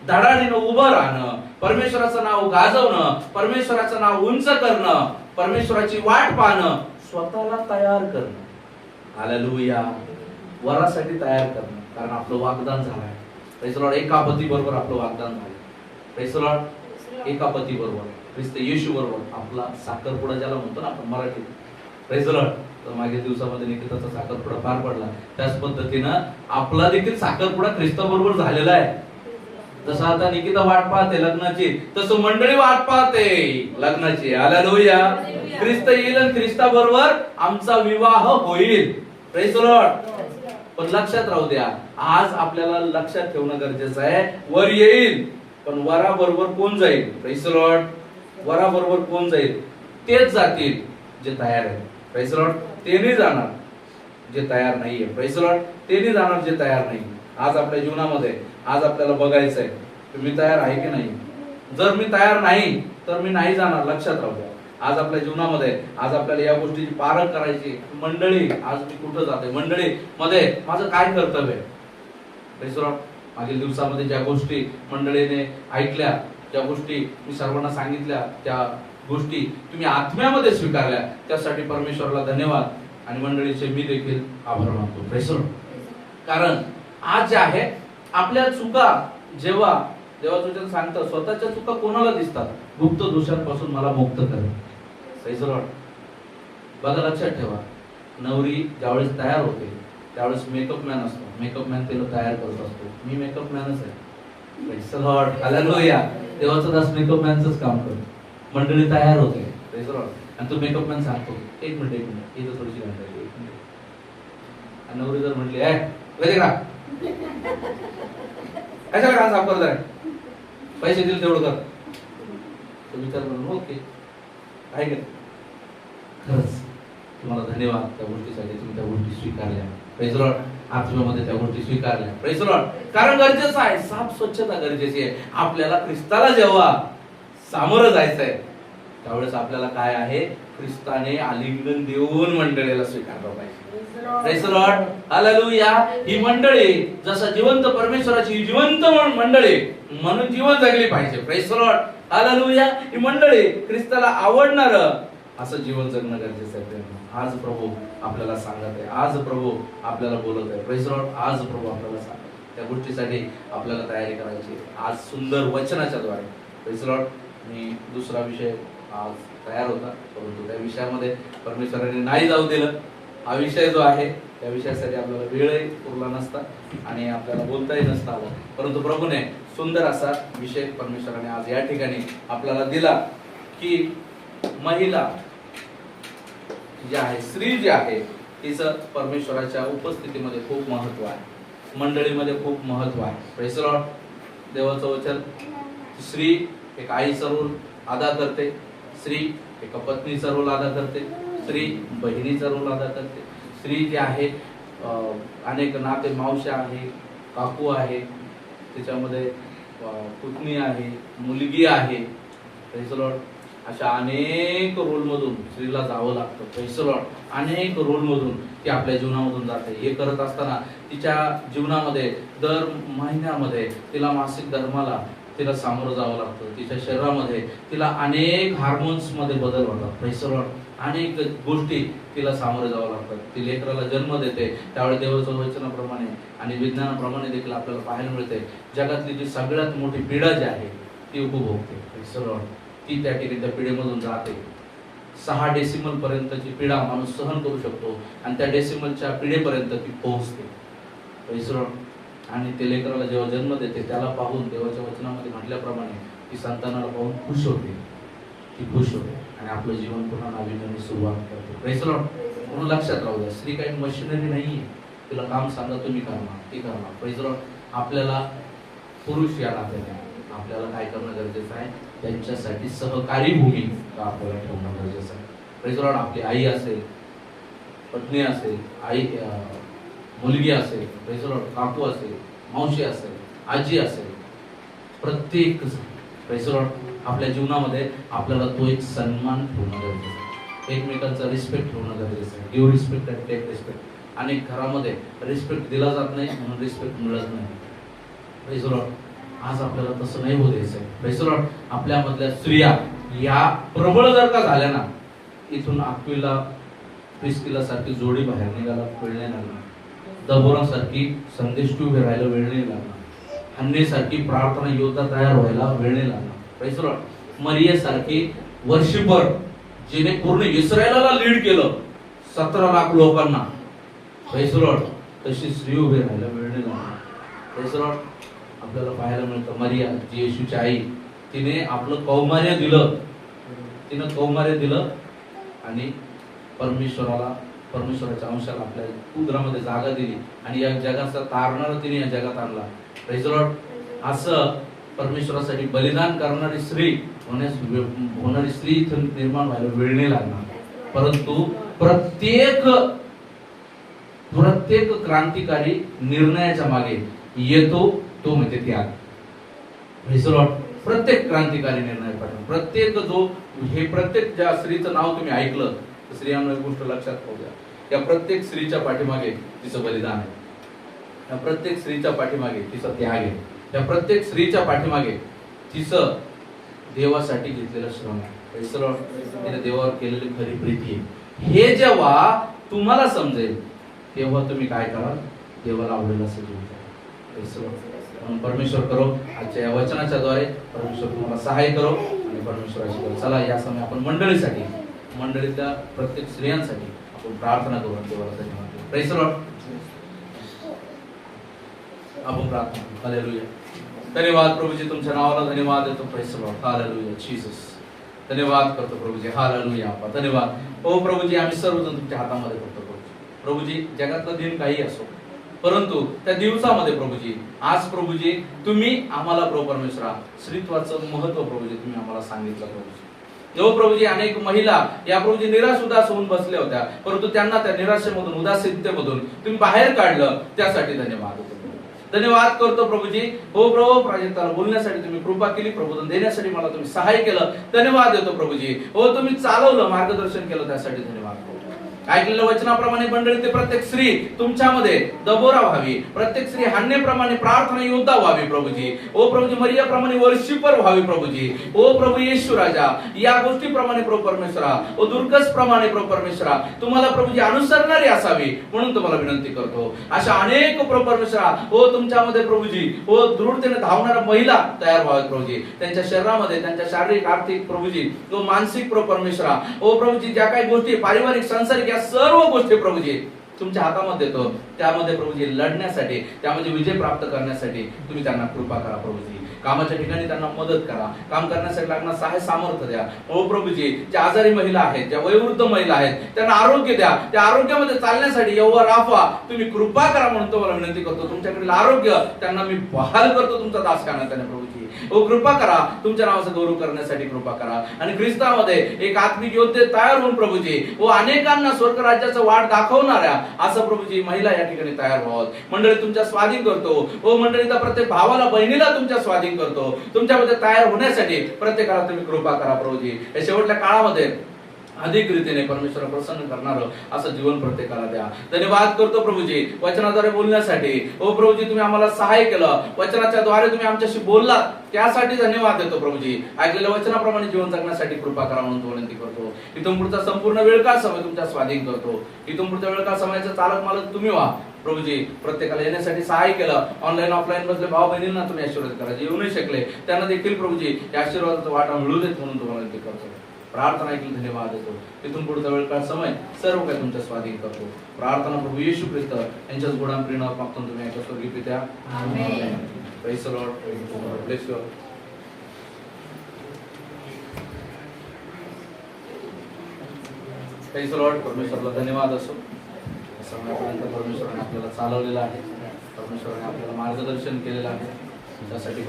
धडाडीनं उभं राहणं, परमेश्वराचं नाव गाजवणं, परमेश्वराचं नाव उंच करणं, परमेश्वराची वाट पाहणं, स्वतःला तयार करणं. हालेलुया. वरासाठी तयार करणं. कारण आपलं वाग्दान झालंय. Praise the Lord. एका पती बरोबर आपलं वाग्दान झालं. Praise the Lord. एका पती बरोबर, ख्रिस्त येशू बरोबर आपला साखरपुडा ज्याला म्हणतो ना आपण मराठीत. Praise the Lord. तर मागील दिवसामध्ये निकिताचा साखरपुडा पार पडला. त्याच पद्धतीनं आपला देखील साखरपुडा ख्रिस्ताबरोबर झालेला आहे. जसं आता निकिता वाट पाहते लग्नाची, तसं मंडळी वाट पाहते लग्नाची. हालेलुया. ख्रिस्त येईल आणि ख्रिस्ताबरोबर आमचा विवाह होईल. Praise the Lord. पण लक्षात राहू द्या, आज आपल्याला लक्षात ठेवणं गरजेचं आहे, वर येईल पण वराबरोबर कोण जाईल? Praise the Lord. वराबरोबर कोण जाईल? तेच जातील जे तयार आहेत. Praise the Lord. ते नाही जाणार जे तयार नाहीये. Praise the Lord. ते नाही जाणार जे तयार नाही. आज आपल्या जीवनामध्ये आज आपल्याला बघायचंय की मी तयार आहे की नाही. जर मी तयार नाही तर मी नाही जाणार. लक्षात राहू द्या. आज आपल्या जीवनामध्ये आज आपल्याला या गोष्टीची पारख करायची. मंडळी, आज मी कुठं जाते, मंडळी मध्ये माझं काय कर्तव्य आहे? Praise the Lord. मागील दिवसामध्ये ज्या गोष्टी मंडळीने ऐकल्या, ज्या गोष्टी मी सर्वांना सांगितल्या, त्या गोष्टी तुम्ही आत्म्यामध्ये स्वीकारल्या, त्यासाठी परमेश्वराला धन्यवाद आणि मंडळीचे मी देखील आभार मानतो. Praise the Lord. कारण आज जे आहे आपल्या चुका जेव्हा देवाचं सांगतं, स्वतःच्या चुका कोणाला दिसतात? गुप्त दोषांपासून मला मुक्त कर. Praise the Lord. बघा, लक्षात ठेवा, नवरी ज्यावेळेस तयार होते त्यावेळेस मेकअप मॅन असतो. मेकअप मॅन तिला तयार करत असतो. मी मेकअप मॅनच आहे. Praise the Lord. हालेलुया. देवाचा दास मेकअप मॅनचंच काम करतो. मंडळी तयार होते. Praise the Lord. आणि तो मेकअप मॅन सांगतो, एक मिनिट इथं थोडीशी घालता येईल, एक मिनिट. आणि नवरी जर म्हटली, कशाला काम साफ करत आहे, पैसे दिले तेवढं कर, तो विचार करून ओके आहे का? खरंच तुम्हाला धन्यवाद त्या गोष्टीसाठी. तुम्ही त्या गोष्टी स्वीकारल्या. Praise the Lord. आत्म्यामध्ये त्या गोष्टी स्वीकारल्या. Praise the Lord. कारण गरजेचं आहे, साफ स्वच्छता गरजेची आहे. आपल्याला ख्रिस्ताला जेव्हा सामोरं जायचंय त्यावेळेस आपल्याला काय आहे? ख्रिस्ताने आलिंगन देऊन मंडळीला स्वीकारलं पाहिजे. Praise the Lord. हालेलुया. ही मंडळी जसं जिवंत परमेश्वराची जिवंत मंडळी म्हणून जीवन जगली पाहिजे. Praise the Lord. हालेलुया. ही मंडळी ख्रिस्ताला आवडणार असं जीवन जगणं गरजेचं आहे. आज प्रभू आपल्याला सांगत आहे, आज प्रभू आपल्याला बोलत आहे. Praise the Lord. आज प्रभू आपल्याला सांगत आहे. त्या गोष्टीसाठी आपल्याला तयारी करायची आज सुंदर वचनाच्या द्वारे. Praise the Lord. मी दुसरा विषय आज तयार होता, परंतु त्या विषयामध्ये परमेश्वराने नाही जाऊ दिलं. हा विषय जो आहे त्या विषयासाठी आपल्याला वेळही पुरला नसता आणि आपल्याला बोलताही नसता आलं. परंतु प्रभूने सुंदर असा विषय परमेश्वराने आज या ठिकाणी आपल्याला दिला की महिला जी आहे, स्त्री जी आहे, तिचं परमेश्वराच्या उपस्थितीमध्ये खूप महत्व आहे, मंडळीमध्ये खूप महत्व आहे. Praise the Lord. देवाचं वचन, स्त्री एक आईचा रोल अदा करते, स्त्री एका पत्नीचा रोल अदा करते, स्त्री बहिणीचा रोल अदा करते. स्त्री जी आहे अनेक नाते मावश्या आहे, काकू आहे, त्याच्यामध्ये पुतणी आहे, मुलगी आहे. Praise the Lord. अशा अनेक रोलमधून स्त्रीला जावं लागतं. Praise the Lord. अनेक रोलमधून ती आपल्या जीवनामधून जाते. हे करत असताना तिच्या जीवनामध्ये दर महिन्यामध्ये तिला मासिक धर्माला तिला सामोरं जावं लागतं. तिच्या शरीरामध्ये तिला अनेक हार्मोन्स मध्ये बदल होतात. Praise the Lord. अनेक गोष्टी तिला सामोरे जावं लागतात. ती लेकराला जन्म देते त्यावेळी देवाच्या वचनाप्रमाणे आणि विज्ञानाप्रमाणे देखील आपल्याला पाहायला मिळते जगातली जी सगळ्यात मोठी पीडा जी आहे ती उपभोगते. Praise the Lord. ती त्या ठिकाणी त्या पीडेमधून जाते. 6 डेसिमल पर्यंतची पीडा माणूस सहन करू शकतो आणि त्या डेसिमलच्या पीडेपर्यंत ती पोहोचते. Praise the Lord. आणि ते लेकराला जेव्हा जन्म देते त्याला पाहून देवाच्या वचनामध्ये म्हटल्याप्रमाणे ती संतानाला पाहून खुश होते, ती खुश होते आणि आपलं जीवन पुन्हा नवीन सुरुवात करते. Praise the Lord. म्हणून लक्षात राहू द्या, स्त्री काही मशिनरी नाहीये, तिला काम सांगा तुम्ही करणार, ती करणार. Praise the Lord. आपल्याला पुरुष या नात्याने आपल्याला काय करणं गरजेचं आहे, त्यांच्यासाठी सहकारी भूमिका आपल्याला ठेवणं गरजेचं आहे. Praise the Lord. आपली आई असेल, पत्नी असेल, मुलगी असेल, प्रेज द लॉर्ड, काकू असेल, मावशी असेल, आजी असेल, प्रत्येक प्रेज द लॉर्ड आपल्या जीवनामध्ये आपल्याला तो एक सन्मान ठेवणं गरजेचं आहे, एकमेकांचा रिस्पेक्ट ठेवणं गरजेचं आहे. Give respect and take respect. अनेक घरामध्ये रिस्पेक्ट दिला जात नाही म्हणून रिस्पेक्ट मिळत नाही. Praise the Lord. आज आपल्याला तसं नाही होऊ द्यायचं आहे. Praise the Lord. आपल्यामधल्या स्त्रिया या प्रबळ जर का झाल्या ना, इथून अक्विला प्रिस्किला सारखी जोडी बाहेर निघायला वेळ नाही लागणार, दबोरा सारखी संदेश उभे राहायला वेळ नाही लागणार, हन्ने सारखी प्रार्थना योद्धा तयार व्हायला वेळ नाही लागणार. Praise the Lord. मरिया सारखी वर्षभर जिने पूर्ण इस्रायलाला लीड केलं 17 लाख लोकांना, प्रेज द लॉर्ड, तशी स्त्री उभी राहायला वेळ नाही लागणार. Praise the Lord. आपल्याला पाहायला मिळतं मरिया जी येशूची आई, तिने आपलं कौमार्य दिलं, तिनं कौमार्य दिलं आणि परमेश्वराच्या अंशाला आपल्या उदरामध्ये जागा दिली आणि या जगाचा तारणारा तिने या जगात आणला. Praise the Lord. असं परमेश्वरासाठी बलिदान करणारी स्त्री होणारी स्त्री इथून निर्माण व्हायला वेळ नाही लागणार. परंतु प्रत्येक क्रांतिकारी निर्णयाच्या मागे येतो, तो म्हणजे त्याग. Praise the Lord. प्रत्येक क्रांतिकारी निर्णय पाठवून प्रत्येक ज्या स्त्रीचं नाव तुम्ही ऐकलं, स्त्रियांना एक गोष्ट लक्षात ठेवू द्या, या प्रत्येक स्त्रीच्या पाठीमागे तिचं बलिदान आहे, या प्रत्येक स्त्रीच्या पाठीमागे तिचा त्याग आहे, या प्रत्येक स्त्रीच्या पाठीमागे तिचं देवासाठी घेतलेलं श्रम आहे. Praise the Lord. तिने देवावर केलेली खरी प्रीती आहे. हे जेव्हा तुम्हाला समजेल तेव्हा तुम्ही काय कराल, देवाला आवडेल असं जीवन करा. Praise the Lord. म्हणून परमेश्वर करो आजच्या या वचनाच्या द्वारे परमेश्वर तुम्हाला सहाय्य करो आणि परमेश्वराची करो. चला या समय आपण मंडळीतल्या प्रत्येक स्त्रियांसाठी आपण प्रार्थना करू. देवाला धन्यवाद. Praise the Lord. आपण प्रार्थना. हालेलुया. धन्यवाद प्रभूजी, तुमच्या नावाला धन्यवाद देतो. Praise the Lord. Hallelujah. Jesus. धन्यवाद करतो प्रभूजी. हालेलुया. धन्यवाद. हो प्रभूजी, आम्ही सर्वजण तुमच्या हातामध्ये करतो प्रभूजी. जगातलं दिन काही असो, परंतु त्या दिवसामध्ये प्रभूजी, आज प्रभूजी तुम्ही आम्हाला प्रभू परमेश्वरा स्त्रीत्वाचं महत्व प्रभूजी तुम्ही आम्हाला सांगितलं प्रभूजी. जो प्रभूजी अनेक महिला या प्रभूजी निराश उदास होऊन बसल्या होत्या, परंतु त्यांना त्या निराशेमधून उदासीनतेमधून तुम्ही बाहेर काढलं, त्यासाठी धन्यवाद. धन्यवाद करतो प्रभूजी. हो प्रभू, प्राजक्ताला बोलण्यासाठी तुम्ही कृपा केली, प्रबोधन देण्यासाठी मला तुम्ही सहाय्य केलं, धन्यवाद देतो प्रभूजी. हो तुम्ही चालवलं, मार्गदर्शन केलं, त्यासाठी धन्यवाद. ऐकलेल्या वचनाप्रमाणे मंडळी ते प्रत्येक स्त्री तुमच्यामध्ये दबोरा व्हावी, प्रत्येक स्त्री हन्नेप्रमाणे प्रार्थना योद्धा व्हावी प्रभूजी. ओ प्रभूजी, मरियाप्रमाणे वर्शिपर व्हावी प्रभूजी. ओ प्रभू येशू राजा, या गोष्टीप्रमाणे प्रभू परमेश्वरा, ओ दुर्गस प्रमाणे प्रभू परमेश्वरा तुम्हाला प्रभूजी अनुसरणारी असावी म्हणून तुम्हाला विनंती करतो. अशा अनेक प्रभू परमेश्वरा ओ तुमच्यामध्ये प्रभूजी ओ दृढतेने धावणाऱ्या महिला तयार व्हाव्यात प्रभूजी. त्यांच्या शरीरामध्ये, त्यांच्या शारीरिक, आर्थिक प्रभूजी, तो मानसिक प्रभू परमेश्वरा ओ प्रभूजी, ज्या काही गोष्टी पारिवारिक, सांसारिक, सर्व गोष्टी प्रभूजी तुमच्या हातामध्ये देतो. त्यामध्ये प्रभूजी लढण्यासाठी, त्यामध्ये विजय प्राप्त करण्यासाठी तुम्ही त्यांना कृपा करा प्रभूजी. कामाच्या ठिकाणी त्यांना मदत करा, काम करण्यासाठी लागणार सहाय्य सामर्थ्य द्या. ओ प्रभूजी, ज्या आजारी महिला आहेत, ज्या वयोवृद्ध महिला आहेत, त्यांना आरोग्य द्या. त्या आरोग्यामध्ये चालण्यासाठी यहोवा राफा तुम्ही कृपा करा म्हणून तुम्हाला विनंती करतो. तुमच्याकडील आरोग्य त्यांना मी बहाल करतो, तुमचा दास करण्यात त्यांना प्रभूजी. ओ कृपा करा, तुमच्या नावाचा गौरव करण्यासाठी कृपा करा. आणि ख्रिस्तामध्ये एक आत्मिक योद्धे तयार होऊन प्रभूजी व अनेकांना स्वर्ग राज्याचा वाट दाखवणाऱ्या असं प्रभूजी महिला या ठिकाणी तयार व्हावं. मंडळी तुमच्या स्वाधीन करतो. ओ मंडळीचा प्रत्येक भावाला, बहिणीला तुमच्या स्वाधीन करतो. तुमच्यामध्ये तयार होण्यासाठी प्रत्येकाला तुम्ही कृपा करा प्रभूजी. या शेवटच्या काळामध्ये अधिक रीतीने परमेश्वर प्रसन्न करणारं असं जीवन प्रत्येकाला द्या. धन्यवाद करतो प्रभूजी वचनाद्वारे बोलण्यासाठी. ओ प्रभूजी, तुम्ही आम्हाला सहाय्य केलं, वचनाच्या द्वारे तुम्ही आमच्याशी बोललात, त्यासाठी धन्यवाद देतो प्रभूजी. ऐकलेल्या वचनाप्रमाणे जीवन जगण्यासाठी कृपा करा म्हणून विनंती करतो. इथून पुढचा संपूर्ण वेळ काळ समय तुमच्या स्वाधीन करतो. इथून पुढच्या वेळ काळ समयाचा चालक मालक तुम्ही व्हा प्रभूजी. प्रत्येकाला येण्यासाठी सहाय्य केलं, ऑनलाईन ऑफलाईन बसले भाऊ बहिणींना तुम्ही आशीर्वाद करा. जे येऊ नाही शकले त्यांना देखील प्रभूजी या आशीर्वादाचा वाटा मिळू देत म्हणून तुम्हाला विनंती करतो. प्रार्थना ऐकली, धन्यवाद देतो. इथून पुढचा वेळ काळ समय सर्व काही तुमच्या स्वाधीन करतो. प्रार्थना प्रभू येशू ख्रिस्त यांच्याच गोडान प्रेरणावर मागतो तुम्ही ऐका स्वर्गीय पित्या. Amen. Praise the Lord. Bless you. Praise the Lord. परमेश्वराला धन्यवाद असो. या समयापर्यंत परमेश्वराने आपल्याला चालवलेलं आहे, परमेश्वराने आपल्याला मार्गदर्शन केलेलं आहे, त्यासाठी